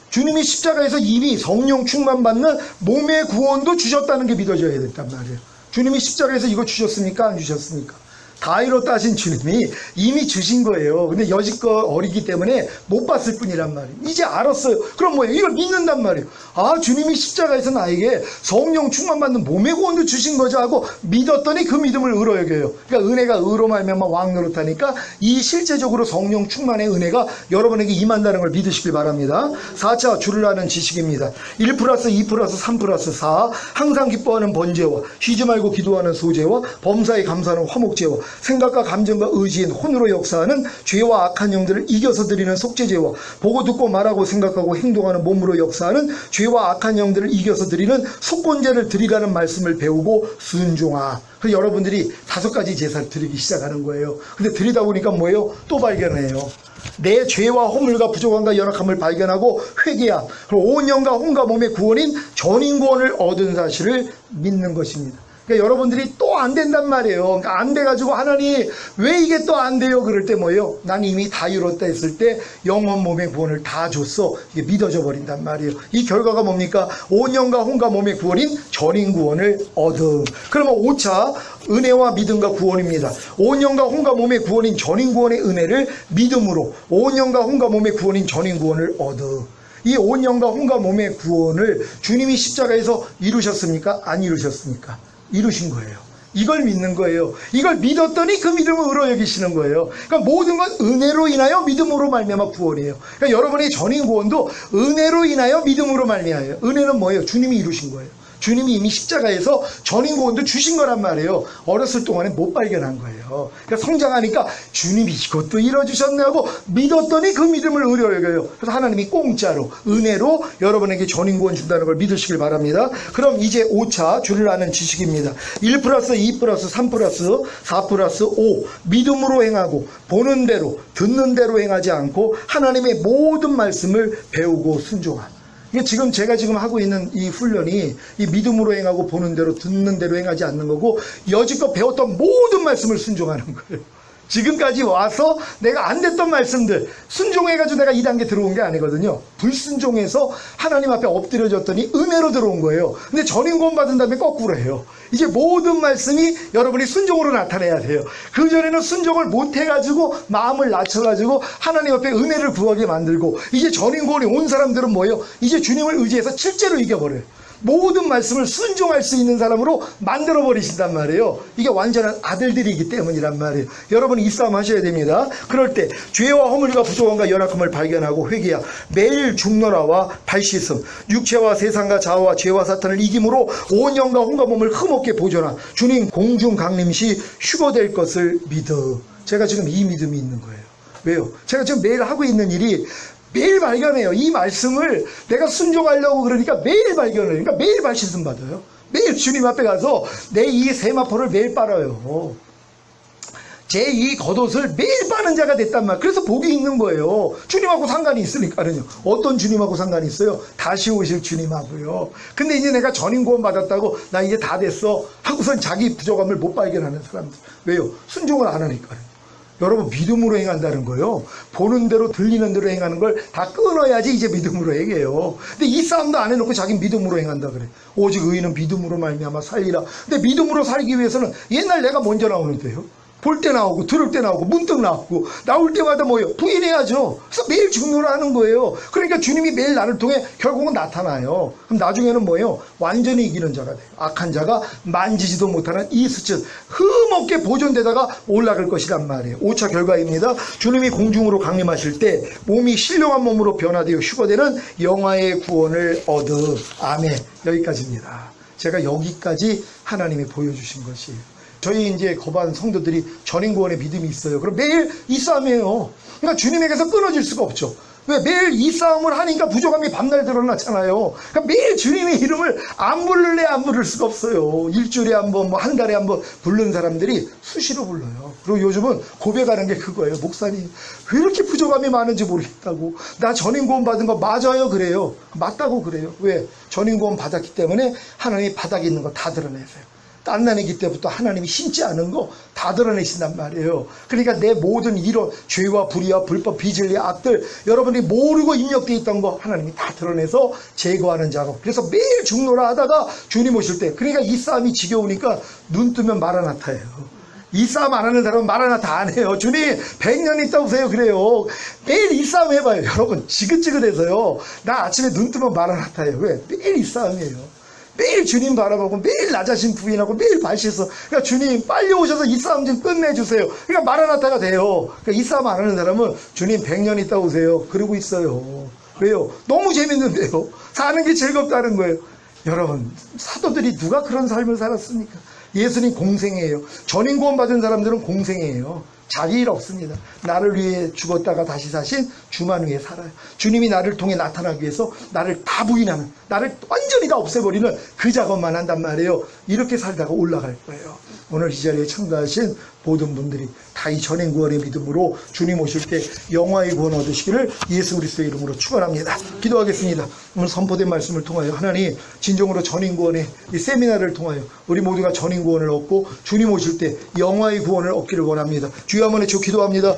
주님이 십자가에서 이미 성령 충만받는 몸의 구원도 주셨다는 게 믿어져야 된단 말이에요. 주님이 십자가에서 이거 주셨습니까? 안 주셨습니까? 다 이뤘다 하신 주님이 이미 주신 거예요. 근데 여지껏 어리기 때문에 못 봤을 뿐이란 말이에요. 이제 알았어요. 그럼 뭐예요? 이걸 믿는단 말이에요. 아, 주님이 십자가에서 나에게 성령 충만받는 몸의 구원도 주신 거죠 하고 믿었더니 그 믿음을 의로 여겨요. 그러니까 은혜가 의로 말미암아 왕 노릇하니까 이 실제적으로 성령 충만의 은혜가 여러분에게 임한다는 걸 믿으시길 바랍니다. 4차 주를 아는 지식입니다. 1 플러스 2 플러스 3 플러스 4 항상 기뻐하는 번제와 쉬지 말고 기도하는 소제와 범사에 감사하는 화목제와 생각과 감정과 의지인 혼으로 역사하는 죄와 악한 영들을 이겨서 드리는 속죄제와 보고 듣고 말하고 생각하고 행동하는 몸으로 역사하는 죄와 악한 영들을 이겨서 드리는 속건제를 드리라는 말씀을 배우고 순종하. 그래서 여러분들이 5가지 제사를 드리기 시작하는 거예요. 근데 드리다 보니까 뭐예요? 또 발견해요. 내 죄와 허물과 부족함과 연약함을 발견하고 회개함, 그리고 온 영과 혼과 몸의 구원인 전인구원을 얻은 사실을 믿는 것입니다. 그러니까 여러분들이 또 안 된단 말이에요. 그러니까 안 돼가지고 하나님 왜 이게 또 안 돼요? 그럴 때 뭐예요? 난 이미 다 이뤘다 했을 때 영혼 몸의 구원을 다 줬어. 이게 믿어져 버린단 말이에요. 이 결과가 뭡니까? 온 영과 혼과 몸의 구원인 전인 구원을 얻음. 그러면 5차 은혜와 믿음과 구원입니다. 온 영과 혼과 몸의 구원인 전인 구원의 은혜를 믿음으로 온 영과 혼과 몸의 구원인 전인 구원을 얻음. 이 온 영과 혼과 몸의 구원을 주님이 십자가에서 이루셨습니까? 안 이루셨습니까? 이루신 거예요. 이걸 믿는 거예요. 이걸 믿었더니 그 믿음을 의로 여기시는 거예요. 그러니까 모든 건 은혜로 인하여 믿음으로 말미암아 구원이에요. 그러니까 여러분의 전인 구원도 은혜로 인하여 믿음으로 말미암아요. 은혜는 뭐예요? 주님이 이루신 거예요. 주님이 이미 십자가에서 전인 구원도 주신 거란 말이에요. 어렸을 동안에 못 발견한 거예요. 그러니까 성장하니까 주님이 이것도 이뤄주셨네 하고 믿었더니 그 믿음을 의로 여겨요. 그래서 하나님이 공짜로 은혜로 여러분에게 전인 구원 준다는 걸 믿으시길 바랍니다. 그럼 이제 5차 주를 아는 지식입니다. 1 플러스 2 플러스 3 플러스 4 플러스 5 믿음으로 행하고 보는 대로 듣는 대로 행하지 않고 하나님의 모든 말씀을 배우고 순종함. 이게 지금 제가 지금 하고 있는 이 훈련이 이 믿음으로 행하고 보는 대로 듣는 대로 행하지 않는 거고 여지껏 배웠던 모든 말씀을 순종하는 거예요. 지금까지 와서 내가 안 됐던 말씀들 순종해가지고 내가 2단계 들어온 게 아니거든요. 불순종해서 하나님 앞에 엎드려졌더니 은혜로 들어온 거예요. 근데 전인 구원 받은 다음에 거꾸로 해요. 이제 모든 말씀이 여러분이 순종으로 나타내야 돼요. 그전에는 순종을 못해가지고 마음을 낮춰가지고 하나님 앞에 은혜를 구하게 만들고 이제 전인 구원이 온 사람들은 뭐예요? 이제 주님을 의지해서 실제로 이겨버려요. 모든 말씀을 순종할 수 있는 사람으로 만들어버리신단 말이에요. 이게 완전한 아들들이기 때문이란 말이에요. 여러분 이 싸움 하셔야 됩니다. 그럴 때 죄와 허물과 부족함과 연약함을 발견하고 회개하 매일 죽노라와 발씻음 육체와 세상과 자아와 죄와 사탄을 이김으로 온 영과 혼과 몸을 흠없게 보존하 주님 공중 강림시 휴거될 것을 믿어. 제가 지금 이 믿음이 있는 거예요. 왜요? 제가 지금 매일 하고 있는 일이 매일 발견해요. 이 말씀을 내가 순종하려고 그러니까 매일 발견해요. 그러니까 매일 발신씀 받아요. 매일 주님 앞에 가서 내 이 세마포를 매일 빨아요. 제 이 겉옷을 매일 빠는 자가 됐단 말이에요. 그래서 복이 있는 거예요. 주님하고 상관이 있으니까요. 어떤 주님하고 상관이 있어요? 다시 오실 주님하고요. 근데 이제 내가 전인 구원 받았다고 나 이제 다 됐어 하고선 자기 부족함을 못 발견하는 사람들. 왜요? 순종을 안 하니까요. 여러분 믿음으로 행한다는 거요. 보는 대로 들리는 대로 행하는 걸 다 끊어야지 이제 믿음으로 행해요. 근데 이 싸움도 안 해놓고 자기 믿음으로 행한다 그래. 오직 의인은 믿음으로 말미암아 살리라. 근데 믿음으로 살기 위해서는 옛날 내가 먼저 나오는데요. 볼 때 나오고 들을 때 나오고 문득 나오고 나올 때마다 뭐예요? 부인해야죠. 그래서 매일 죽노라 하는 거예요. 그러니까 주님이 매일 나를 통해 결국은 나타나요. 그럼 나중에는 뭐예요? 완전히 이기는 자가 돼요. 악한 자가 만지지도 못하는 이 수천 흠없게 보존되다가 올라갈 것이란 말이에요. 5차 결과입니다. 주님이 공중으로 강림하실 때 몸이 신령한 몸으로 변화되어 휴거되는 영화의 구원을 얻음. 아멘. 여기까지입니다. 제가 여기까지 하나님이 보여주신 것이에요. 저희 이제 거반 성도들이 전인 구원의 믿음이 있어요. 그럼 매일 이 싸움이에요. 그러니까 주님에게서 끊어질 수가 없죠. 왜? 매일 이 싸움을 하니까 부족함이 밤날 드러났잖아요. 그러니까 매일 주님의 이름을 안 부를래 안 부를 수가 없어요. 일주일에 한 번, 뭐 한 달에 한 번 부르는 사람들이 수시로 불러요. 그리고 요즘은 고백하는 게 그거예요. 목사님 왜 이렇게 부족함이 많은지 모르겠다고. 나 전인 구원 받은 거 맞아요 그래요. 맞다고 그래요. 왜? 전인 구원 받았기 때문에 하나님이 바닥에 있는 거 다 드러내세요. 딴나내기 때부터 하나님이 심지 않은 거 다 드러내신단 말이에요. 그러니까 내 모든 이런 죄와 불의와 불법 비진리 악들 여러분이 모르고 입력되어 있던 거 하나님이 다 드러내서 제거하는 작업. 그래서 매일 죽노라 하다가 주님 오실 때 그러니까 이 싸움이 지겨우니까 눈 뜨면 마라나타예요. 이 싸움 안 하는 사람은 말 하나 다 안 해요. 주님 100년 있다 오세요 그래요. 매일 이 싸움 해봐요. 여러분 지긋지긋해서요. 나 아침에 눈 뜨면 말 하나 다 해요. 왜? 매일 이 싸움이에요. 매일 주님 바라보고 매일 나 자신 부인하고 매일 발시해서 그러니까 주님 빨리 오셔서 이 싸움 좀 끝내주세요. 그러니까 마라나타가 돼요. 그러니까 이 싸움 안 하는 사람은 주님 100년 있다 오세요. 그러고 있어요. 왜요? 너무 재밌는데요. 사는 게 즐겁다는 거예요. 여러분 사도들이 누가 그런 삶을 살았습니까? 예수님 공생이에요. 전인 구원 받은 사람들은 공생이에요. 자기 일 없습니다. 나를 위해 죽었다가 다시 사신 주만 위해 살아요. 주님이 나를 통해 나타나기 위해서 나를 다 부인하는, 나를 완전히 다 없애버리는 그 작업만 한단 말이에요. 이렇게 살다가 올라갈 거예요. 오늘 이 자리에 참가하신 모든 분들이 다 이 전인 구원의 믿음으로 주님 오실 때 영화의 구원 얻으시기를 예수 그리스도의 이름으로 축원합니다. 기도하겠습니다. 오늘 선포된 말씀을 통하여 하나님 진정으로 전인 구원의 이 세미나를 통하여 우리 모두가 전인 구원을 얻고 주님 오실 때 영화의 구원을 얻기를 원합니다. 주여 한번 외쳐 기도합니다.